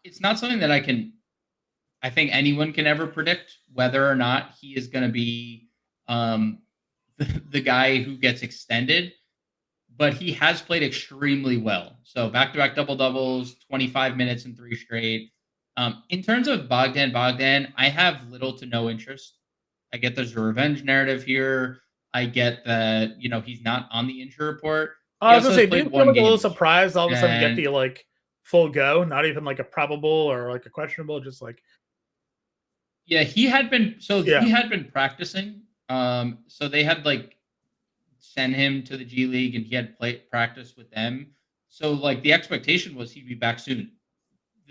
S3: it's not something that I think anyone can ever predict whether or not he is going to be um, the guy who gets extended, but he has played extremely well. So back-to-back double-doubles, 25 minutes in 3 straight. In terms of Bogdan, I have little to no interest. I get there's a revenge narrative here. I get that, he's not on the injury report. He
S2: I was
S3: also
S2: gonna
S3: has
S2: say, do you
S3: played
S2: feel
S3: one
S2: like a little
S3: game this year.
S2: surprised all of a sudden get
S3: And
S2: the full go, not even like a probable or like a questionable, just like
S3: yeah, he
S2: yeah,
S3: had been practicing. So they had send him to the G League, and he had practice with them. So like the expectation was he'd be back soon.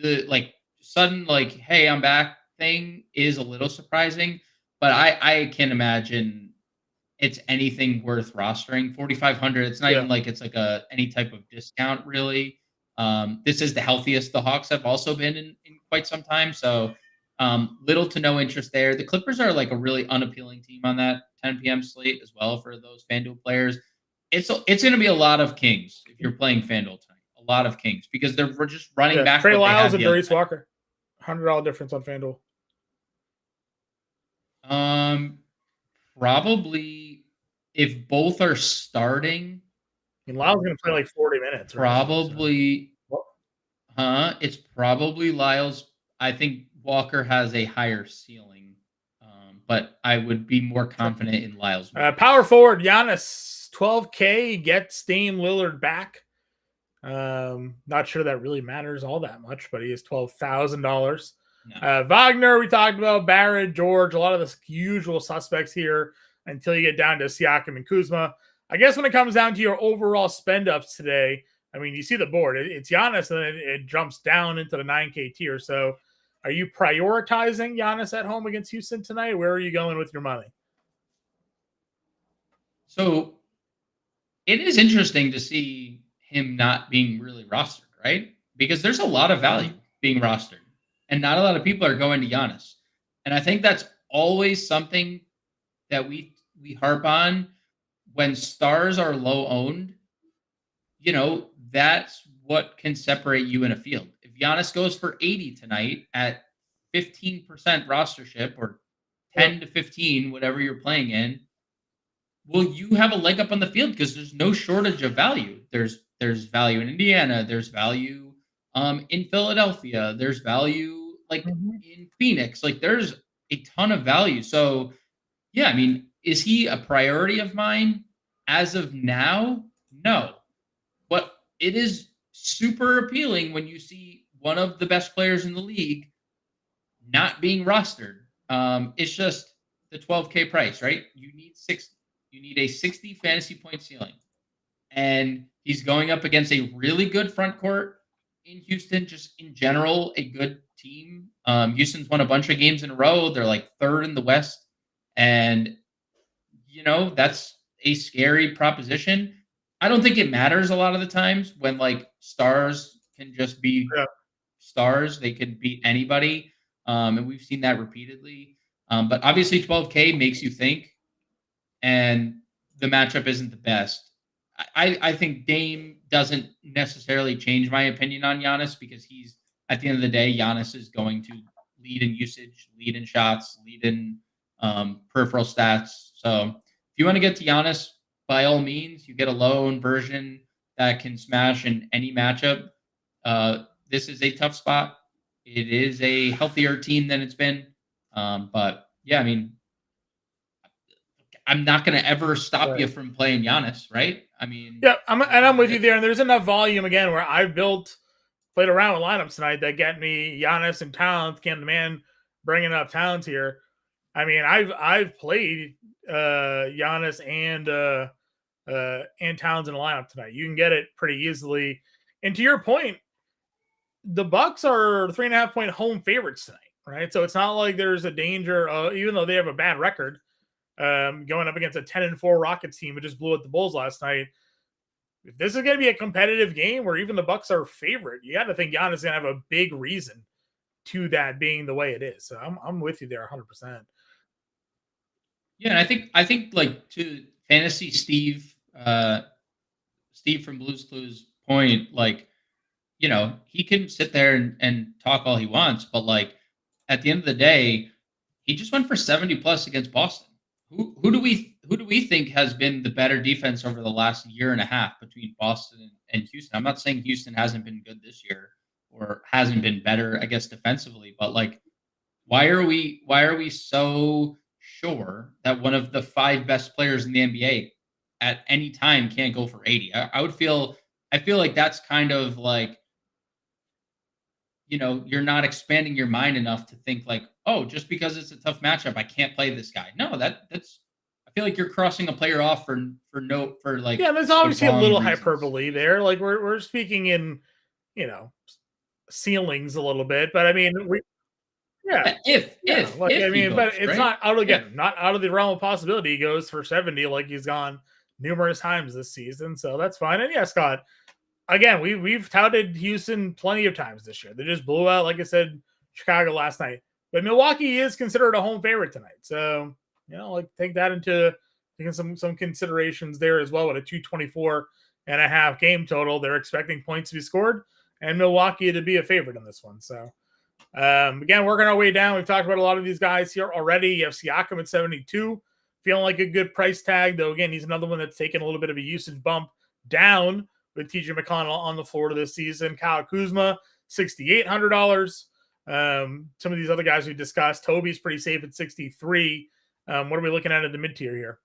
S3: The sudden hey, I'm back thing is a little surprising, but I can imagine it's anything worth rostering. 4,500. It's not
S2: yeah.
S3: even like it's like any type of discount really. This is the healthiest the Hawks have also been in quite some time. So little to no interest there. The Clippers are like a really unappealing team on that 10 p.m. slate as well for those FanDuel players. It's going to be a lot of Kings if you're playing FanDuel tonight. A lot of Kings because we're just running
S2: Yeah.
S3: back
S2: Trey
S3: what they
S2: Lyles
S3: had
S2: and
S3: the other
S2: Darius Walker. $100 difference on FanDuel.
S3: night. Probably if both are starting,
S2: And Lyles is gonna play like 40 minutes, right? So
S3: probably it's probably Lyles. I think Walker has a higher ceiling, but I would be more confident in Lyles moving
S2: power
S3: forward.
S2: forward Giannis, 12K gets Dame Lillard back. Not sure that really matters all that much, but he is $12,000.
S3: No.
S2: Wagner, we talked about Barrett, George, a lot of the usual suspects here until you get down to Siakam and Kuzma. I guess when it comes down to your overall spend ups today, I mean, you see the board. It's Giannis, and then it jumps down into the 9K tier. So, are you prioritizing Giannis at home against Houston tonight? Where are you going with your money?
S3: So it is interesting to see him not being really rostered, right? Because there's a lot of value being rostered, and not a lot of people are going to Giannis. And I think that's always something that we harp on when stars are low owned. that's what can separate you in a field. If Giannis goes for 80 tonight at 15% rostership or
S2: Yep.
S3: 10 to 15, whatever you're playing in, will you have a leg up on the field? Because there's no shortage of value. There's value in Indiana. There's value in Philadelphia. There's value like
S2: Mhm.
S3: in Phoenix. Like there's a ton of value. So yeah, I mean, is he a priority of mine as of now? No. But it is super appealing when you see one of the best players in the league not being rostered. It's just the 12K price, right? You need a 60 fantasy point ceiling. And he's going up against a really good front court in Houston, just in general, a good team. Houston's won a bunch of games in a row. They're like third in the West. And that's a scary proposition. I don't think it matters a lot of the times when like stars can just be
S2: Yeah.
S3: stars. They could beat anybody. And we've seen that repeatedly. But obviously 12K makes you think, and the matchup isn't the best. I think Dame doesn't necessarily change my opinion on Giannis because he's at the end of the day, Giannis is going to lead in usage, lead in shots, lead in peripheral stats. So if you want to get to Giannis, by all means, you get a low-owned version that can smash in any matchup. This is a tough spot. It is a healthier team than it's been. But yeah, I mean, I'm not going to ever stop you
S2: Right.
S3: from playing Giannis, right? I mean,
S2: Yeah, I'm with you there. And there's enough volume again where I've played around with lineups tonight that get me Giannis and Towns. Cam the man bringing up Towns here. I mean, I've played Giannis and Towns in a lineup tonight. You can get it pretty easily. And to your point, the Bucks are 3.5 point home favorites tonight, right? So it's not like there's a danger, even though they have a bad record, going up against a 10-4 Rockets team who just blew out the Bulls last night. If this is going to be a competitive game where even the Bucks are favorite, you got to think Giannis is going to have a big reason to that being the way it is. So I'm with you there 100%.
S3: yeah, and I think like to fantasy Steve from Blues Clues point, like he can sit there and talk all he wants, but like at the end of the day, he just went for 70 plus against Boston. Who do we think has been the better defense over the last year and a half between Boston and Houston? I'm not saying Houston hasn't been good this year or hasn't been better, I guess, defensively, but like why are we so sure that one of the five best players in the NBA at any time can't go for 80? I feel like that's kind of like you're not expanding your mind enough to think like, oh, just because it's a tough matchup, I can't play this guy. No, that's I feel like you're crossing a player off for like
S2: Yeah, there's
S3: the
S2: obviously a
S3: wrong
S2: little
S3: reasons.
S2: hyperbole there. Like we're speaking in, you know, ceilings a little bit, but I mean, yeah,
S3: Yeah, if
S2: yeah.
S3: if
S2: Like I
S3: if he
S2: mean, but
S3: goes,
S2: it's
S3: right?
S2: not out
S3: If
S2: again, not out of the realm of possibility. He goes for 70 like he's gone numerous times this season, so that's fine. And yeah, Scott, again, we've touted Houston plenty of times this year. They just blew out, like I said, Chicago last night. But Milwaukee is considered a home favorite tonight. So, like take that into taking some considerations there as well with a 224.5 game total. They're expecting points to be scored and Milwaukee to be a favorite in this one. So again, working our way down. We've talked about a lot of these guys here already. You have Siakam at 72, feeling like a good price tag, though. Again, he's another one that's taken a little bit of a usage bump down with TJ McConnell on the floor this season. Kyle Kuzma, $6,800. Some of these other guys we discussed, Toby's pretty safe at 63. What are we looking at the mid tier here?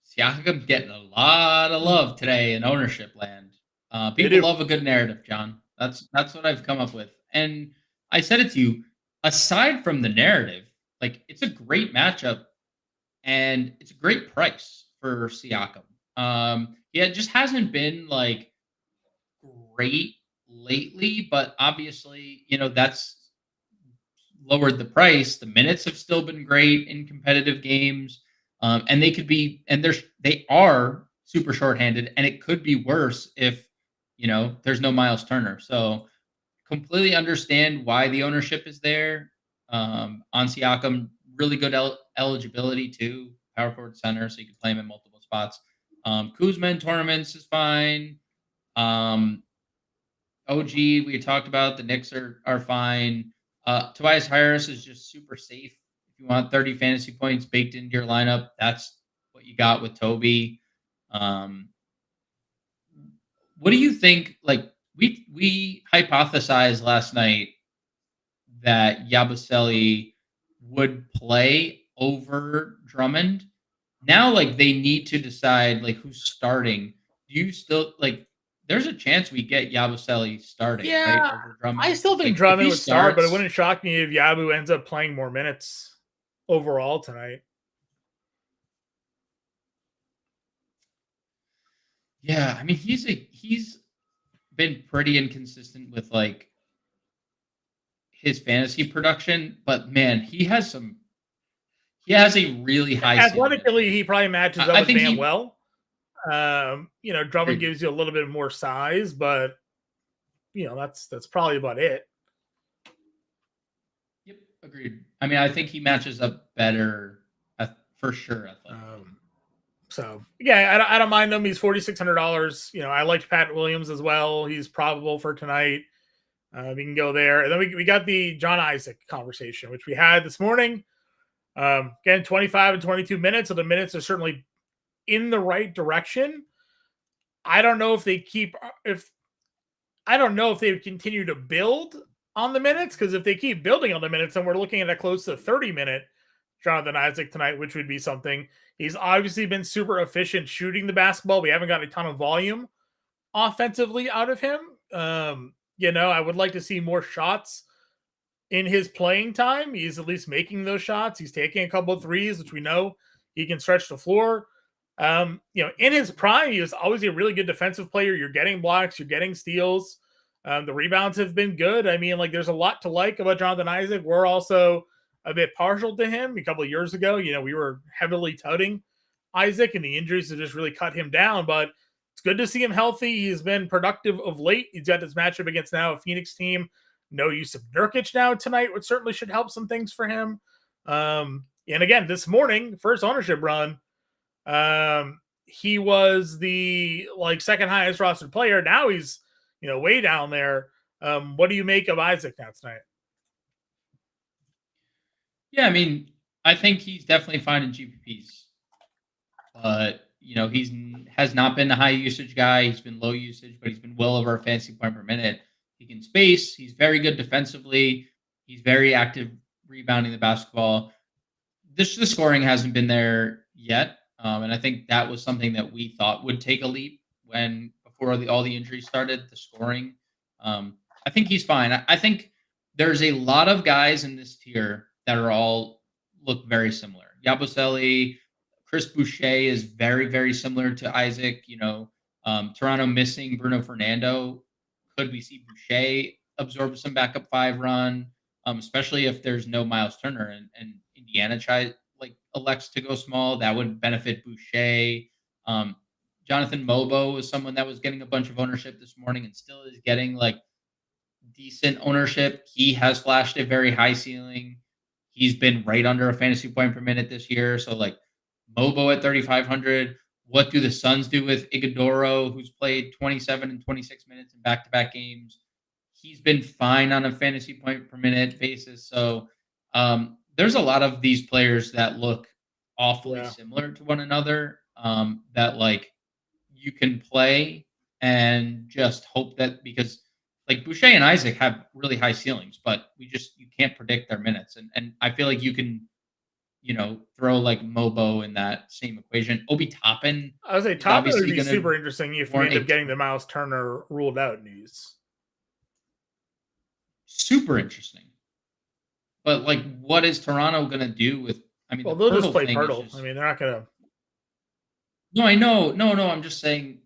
S3: Siakam's getting a lot of love today in ownership land.
S2: They
S3: People
S2: do.
S3: love a good narrative, John. That's what I've come up with. And I said it to you. Aside from the narrative, like it's a great matchup and it's a great price for Siakam. Yeah, it just hasn't been like great lately, but obviously, that's lowered the price. The minutes have still been great in competitive games, and they could be, and they are super shorthanded, and it could be worse if there's no Miles Turner. So completely understand why the ownership is there. On Siakam, really good eligibility too, power forward center, so you can play him in multiple spots. Kuzma in tournaments is fine. OG, we talked about. The Knicks are fine. Tobias Harris is just super safe. If you want 30 fantasy points baked into your lineup, that's what you got with Toby. What do you think? Like we hypothesized last night that Yabusele would play over Drummond. Now, like they need to decide like who's starting. Do you still like? There's a chance we get Yabusele starting, right,
S2: Yeah,
S3: over Drummond.
S2: I still think
S3: Like, if
S2: Drummond
S3: he
S2: would start, but it
S3: starts,
S2: wouldn't shock me if Yabu ends up playing more minutes overall tonight.
S3: yeah. I mean, he's been pretty inconsistent with like his fantasy production, but man, he has a really high ceiling.
S2: Athletically, he probably matches up
S3: I
S2: with
S3: think
S2: Bam
S3: he
S2: well. Drummond
S3: agreed.
S2: gives you a little bit more size, but that's probably about it.
S3: Yep, agreed. I mean, I think he matches up better for sure.
S2: So yeah, I don't mind him. He's $4,600. I liked Pat Williams as well. He's probable for tonight. We can go there, and then we got the John Isaac conversation, which we had this morning. Again, 25 and 22 minutes, so the minutes are certainly in the right direction. I don't know if they would continue to build on the minutes, because if they keep building on the minutes, then we're looking at a close to 30-minute Jonathan Isaac tonight, which would be something. He's obviously been super efficient shooting the basketball. We haven't got a ton of volume offensively out of him. I would like to see more shots in his playing time. He's at least making those shots. He's taking a couple of threes, which we know he can stretch the floor. In his prime, he was always a really good defensive player. You're getting blocks, you're getting steals. The rebounds have been good. I mean, like, there's a lot to like about Jonathan Isaac. We're also a bit partial to him. A couple of years ago, we were heavily touting Isaac, and the injuries have just really cut him down. But it's good to see him healthy. He's been productive of late. He's got this matchup against now a Phoenix team. No use of Nurkic now tonight, which certainly should help some things for him. And again, this morning, first ownership run, he was the second highest rostered player. Now he's way down there. What do you make of Isaac now tonight?
S3: Yeah, I mean, I think he's definitely fine in GPPs, but he's has not been the high usage guy. He's been low usage, but he's been well over a fantasy point per minute. He can space. He's very good defensively. He's very active rebounding the basketball. The scoring hasn't been there yet, and I think that was something that we thought would take a leap before all the injuries started. The scoring, I think he's fine. I think there's a lot of guys in this tier that are all look very similar. Yabusele, Chris Boucher is very, very similar to Isaac. Toronto missing Bruno Fernando. Could we see Boucher absorb some backup five run, especially if there's no Miles Turner and Indiana elects to go small? That would benefit Boucher. Jonathan Mobo is someone that was getting a bunch of ownership this morning and still is getting decent ownership. He has flashed a very high ceiling. He's been right under a fantasy point per minute this year. So Mobo at 3,500. What do the Suns do with Iguodaro, who's played 27 and 26 minutes in back-to-back games? He's been fine on a fantasy point per minute basis. So there's a lot of these players that look awfully similar to one another, that you can play and just hope that, because Boucher and Isaac have really high ceilings, but you can't predict their minutes. And I feel like you can, throw Mobo in that same equation. Obi Toppin.
S2: I would say Toppin would be super interesting if we end up getting the Miles Turner ruled out news.
S3: Super interesting. But what is Toronto going to do with? I mean,
S2: they'll just play Pirtle. I mean, they're not going to.
S3: No, I know. No, I'm just saying.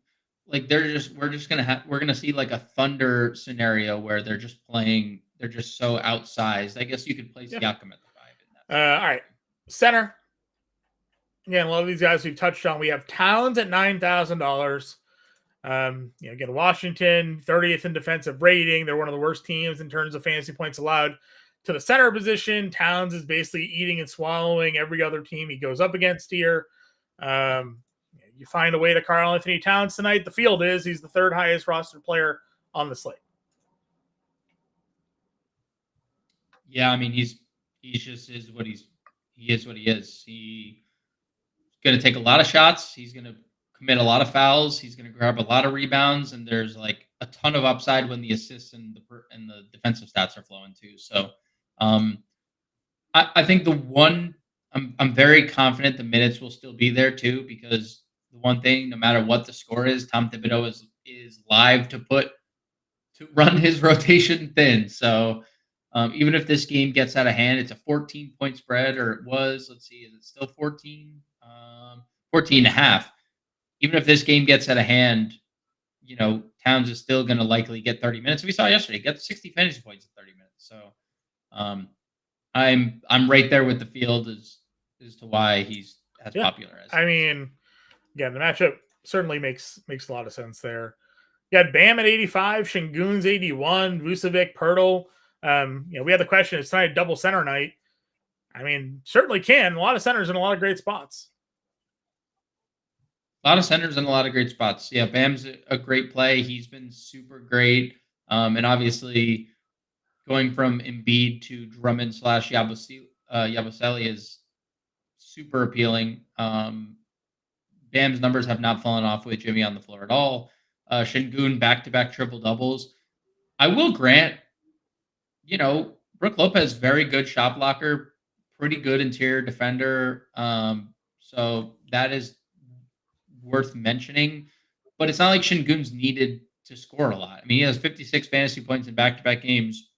S3: We're gonna see a Thunder scenario where they're just playing. They're just so outsized. I guess you could place Siakam at the 5 in that.
S2: All right, center. Again, a lot of these guys we've touched on. We have Towns at $9,000. Again, Washington 30th in defensive rating. They're one of the worst teams in terms of fantasy points allowed to the center position. Towns is basically eating and swallowing every other team he goes up against here. you find a way to Karl Anthony Towns tonight. The field is he's the third highest rostered player on the slate.
S3: Yeah, I mean he just is what he is what he is. He's going to take a lot of shots. He's going to commit a lot of fouls. He's going to grab a lot of rebounds, and there's like a ton of upside when the assists and the defensive stats are flowing too. So, I think the one I'm very confident the minutes will still be there too, because the one thing, no matter what the score is, Tom Thibodeau is live to run his rotation thin. So even if this game gets out of hand, it's a 14-point spread, or it was. Let's see, is it still 14? 14 and a half. Even if this game gets out of hand, Towns is still going to likely get 30 minutes. We saw yesterday, he got 60 fantasy points in 30 minutes. So I'm right there with the field as to why he's as popular as.
S2: I mean, yeah, the matchup certainly makes a lot of sense there. You had Bam at 85, Şengün's 81, Vucevic, Pirtle. We had the question: it's tonight double center night. I mean, certainly can. A lot of centers in a lot of great spots.
S3: A lot of centers in a lot of great spots. Yeah, Bam's a great play. He's been super great, and obviously going from Embiid to Drummond / Yabusele is super appealing. Bam's numbers have not fallen off with Jimmy on the floor at all. Şengün back-to-back triple doubles. I will grant, Brook Lopez, very good shot blocker, pretty good interior defender. So that is worth mentioning. But it's not like Şengün's needed to score a lot. I mean, he has 56 fantasy points in back-to-back games,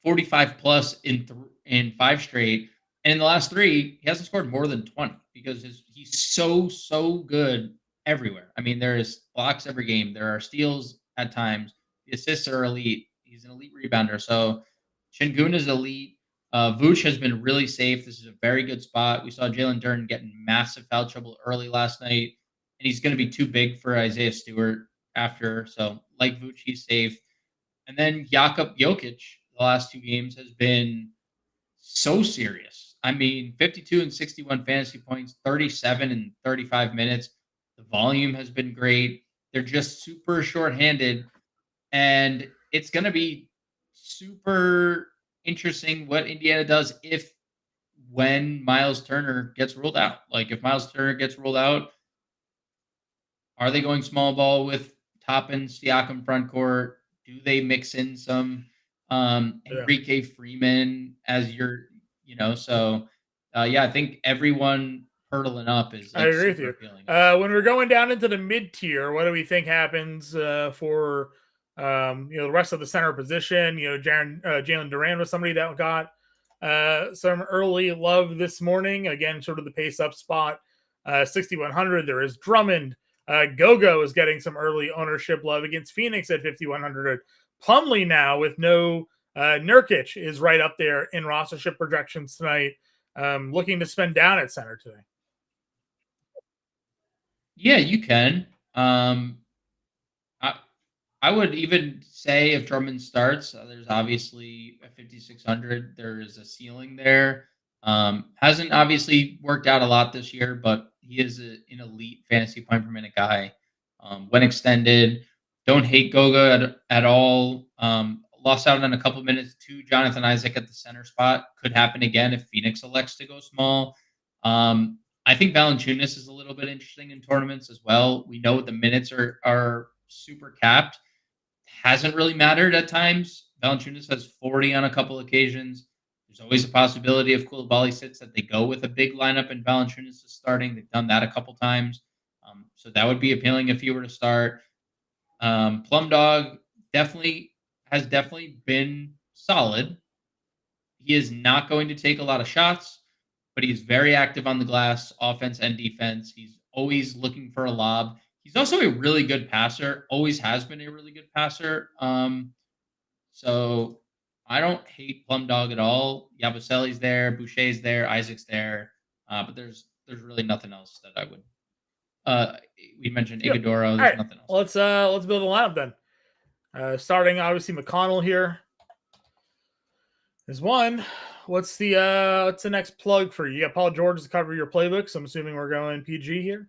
S3: 45 plus in 5 straight. And in the last 3, he hasn't scored more than 20 because he's so good everywhere. I mean, there's blocks every game. There are steals at times. The assists are elite. He's an elite rebounder. So Şengün is elite. Vooch has been really safe. This is a very good spot. We saw Jalen Duren getting massive foul trouble early last night, and he's going to be too big for Isaiah Stewart after. So like Vooch, he's safe. And then Jakub Jokic, the last 2 games, has been so serious. I mean, 52 and 61 fantasy points, 37 and 35 minutes. The volume has been great. They're just super shorthanded, and it's going to be super interesting what Indiana does when Miles Turner gets ruled out. Like, if Miles Turner gets ruled out, are they going small ball with Toppin, Siakam front court? Do they mix in some Enrique Freeman as so I think everyone hurdling up is
S2: I agree with you.
S3: appealing.
S2: When we're going down into the mid tier, what do we think happens for the rest of the center position? Jalen Duren was somebody that got some early love this morning. Again, sort of the pace up spot, 6,100. There is Drummond. Gogo is getting some early ownership love against Phoenix at 5,100. Plumlee now with no Nurkic is right up there in rostership projections tonight. Looking to spend down at center today.
S3: Yeah, you can. I would even say if Drummond starts, there's obviously a 5,600. There is a ceiling there. Hasn't obviously worked out a lot this year, but he is an elite fantasy point per minute guy. When extended, don't hate Goga at all. Lost out on a couple minutes to Jonathan Isaac at the center spot. Could happen again if Phoenix elects to go small. I think Valanciunas is a little bit interesting in tournaments as well. We know the minutes are super capped. Hasn't really mattered at times. Valanciunas has 40 on a couple occasions. There's always a possibility if Coulibaly sits that they go with a big lineup and Valanciunas is starting. They've done that a couple times. So that would be appealing if he were to start. Plum Dog has definitely been solid. He is not going to take a lot of shots, but he's very active on the glass, offense and defense. He's always looking for a lob. He's also a really good passer, always has been a really good passer. So I don't hate Plum Dog at all. Yabusele's there, Boucher's there, Isaac's there, but there's really nothing else that I would. We mentioned Iguodaro. There's nothing else.
S2: Let's build a lineup then. Starting obviously McConnell here. There's one. What's the next plug for you? Yeah, Paul George to cover your playbook. So I'm assuming we're going PG here.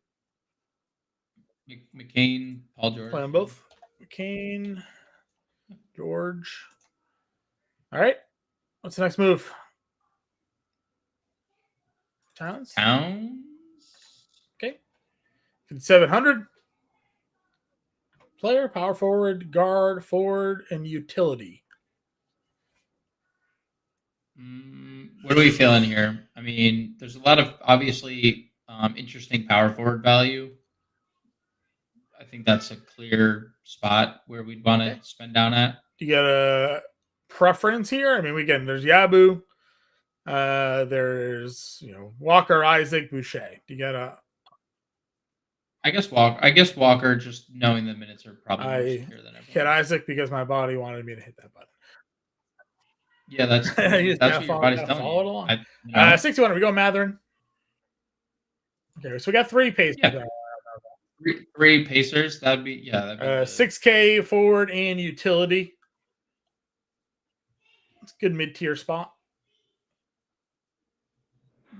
S3: McCain, Paul George.
S2: Play them both. McCain, George. All right. What's the next move? Towns. Okay. 700. Player, power forward, guard, forward, and utility.
S3: What are we feeling here? I mean, there's a lot of obviously interesting power forward value. I think that's a clear spot where we'd want to spend down at.
S2: You got a preference here? I mean, there's Yabu. There's Walker, Isaac, Boucher. Do you got a?
S3: I guess Walker. Just knowing the minutes are probably more secure than everyone.
S2: Hit Isaac because my body wanted me to hit that button.
S3: Yeah, that's what your body's telling you.
S2: Along. 61. We go Matherin. Okay, so we got 3 Pacers.
S3: Yeah. Three Pacers. That'd be
S2: 6K forward and utility. It's a good mid-tier spot.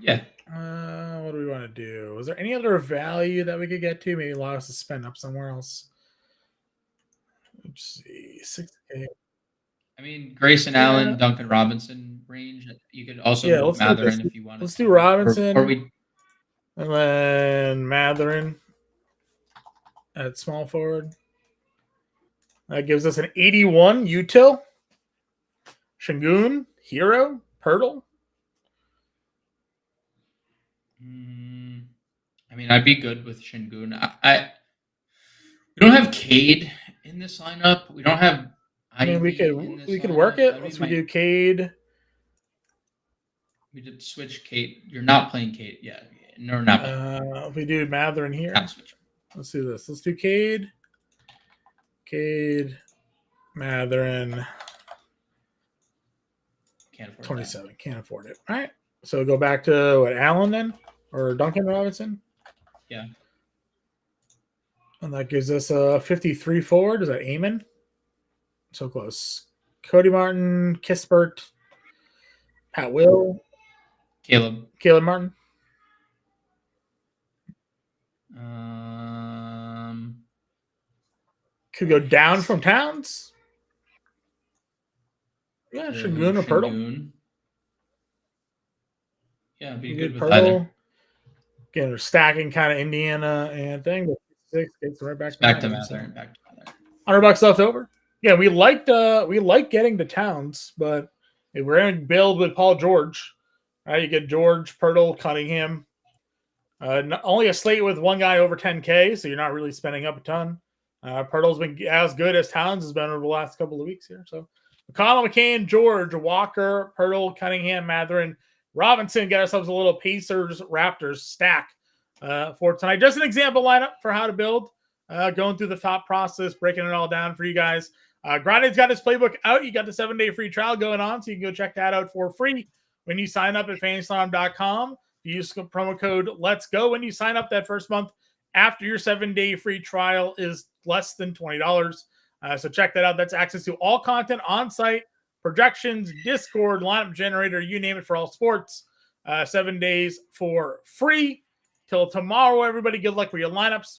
S3: Yeah.
S2: What do we want to do? Is there any other value that we could get to? Maybe allow us to spend up somewhere else. Let's see. 6K.
S3: I mean, Grayson Allen, Duncan Robinson range. You could also move Matherin if you want.
S2: Let's do Robinson. And then Matherin at small forward. That gives us an 81 util. Şengün, Hero, Pirtle.
S3: I mean, I'd be good with Şengün. We don't have Cade in this lineup. We don't have.
S2: I mean, we could work it. Let's do Cade.
S3: We did switch Cade. You're not playing Cade. Yeah. No, we're not.
S2: If we do Matherin here. Let's do this. Let's do Cade. Matherin.
S3: Can't afford
S2: 27. That. Can't afford it. All right. So go back to Allen then? Or Duncan Robinson?
S3: Yeah.
S2: And that gives us a 53 forward. Is that Amon? So close. Cody Martin, Kispert, Pat Will,
S3: Caleb
S2: Martin. Could go down from Towns. Yeah, Şengün or Pirtle.
S3: Yeah, be good with either.
S2: Again, we're stacking kind of Indiana and thing. But 6 gets right back
S3: to Matherin. Back to
S2: Matherin. $100 left over. Yeah, we like getting to Towns, but if we're going to build with Paul George, you get George, Pirtle, Cunningham. Only a slate with one guy over 10K, so you're not really spending up a ton. Pirtle's been as good as Towns has been over the last couple of weeks here. So McConnell, McCain, George, Walker, Pirtle, Cunningham, Matherin, Robinson, get ourselves a little Pacers Raptors stack for tonight. Just an example lineup for how to build. Going through the thought process, breaking it all down for you guys. Grande's got his playbook out. You got the 7-day free trial going on, so you can go check that out for free when you sign up at FANation.com. Use the promo code Let's Go when you sign up that first month after your 7-day free trial is less than $20. So check that out. That's access to all content on site, projections, Discord, lineup generator, you name it, for all sports. 7 days for free till tomorrow. Everybody, good luck with your lineups.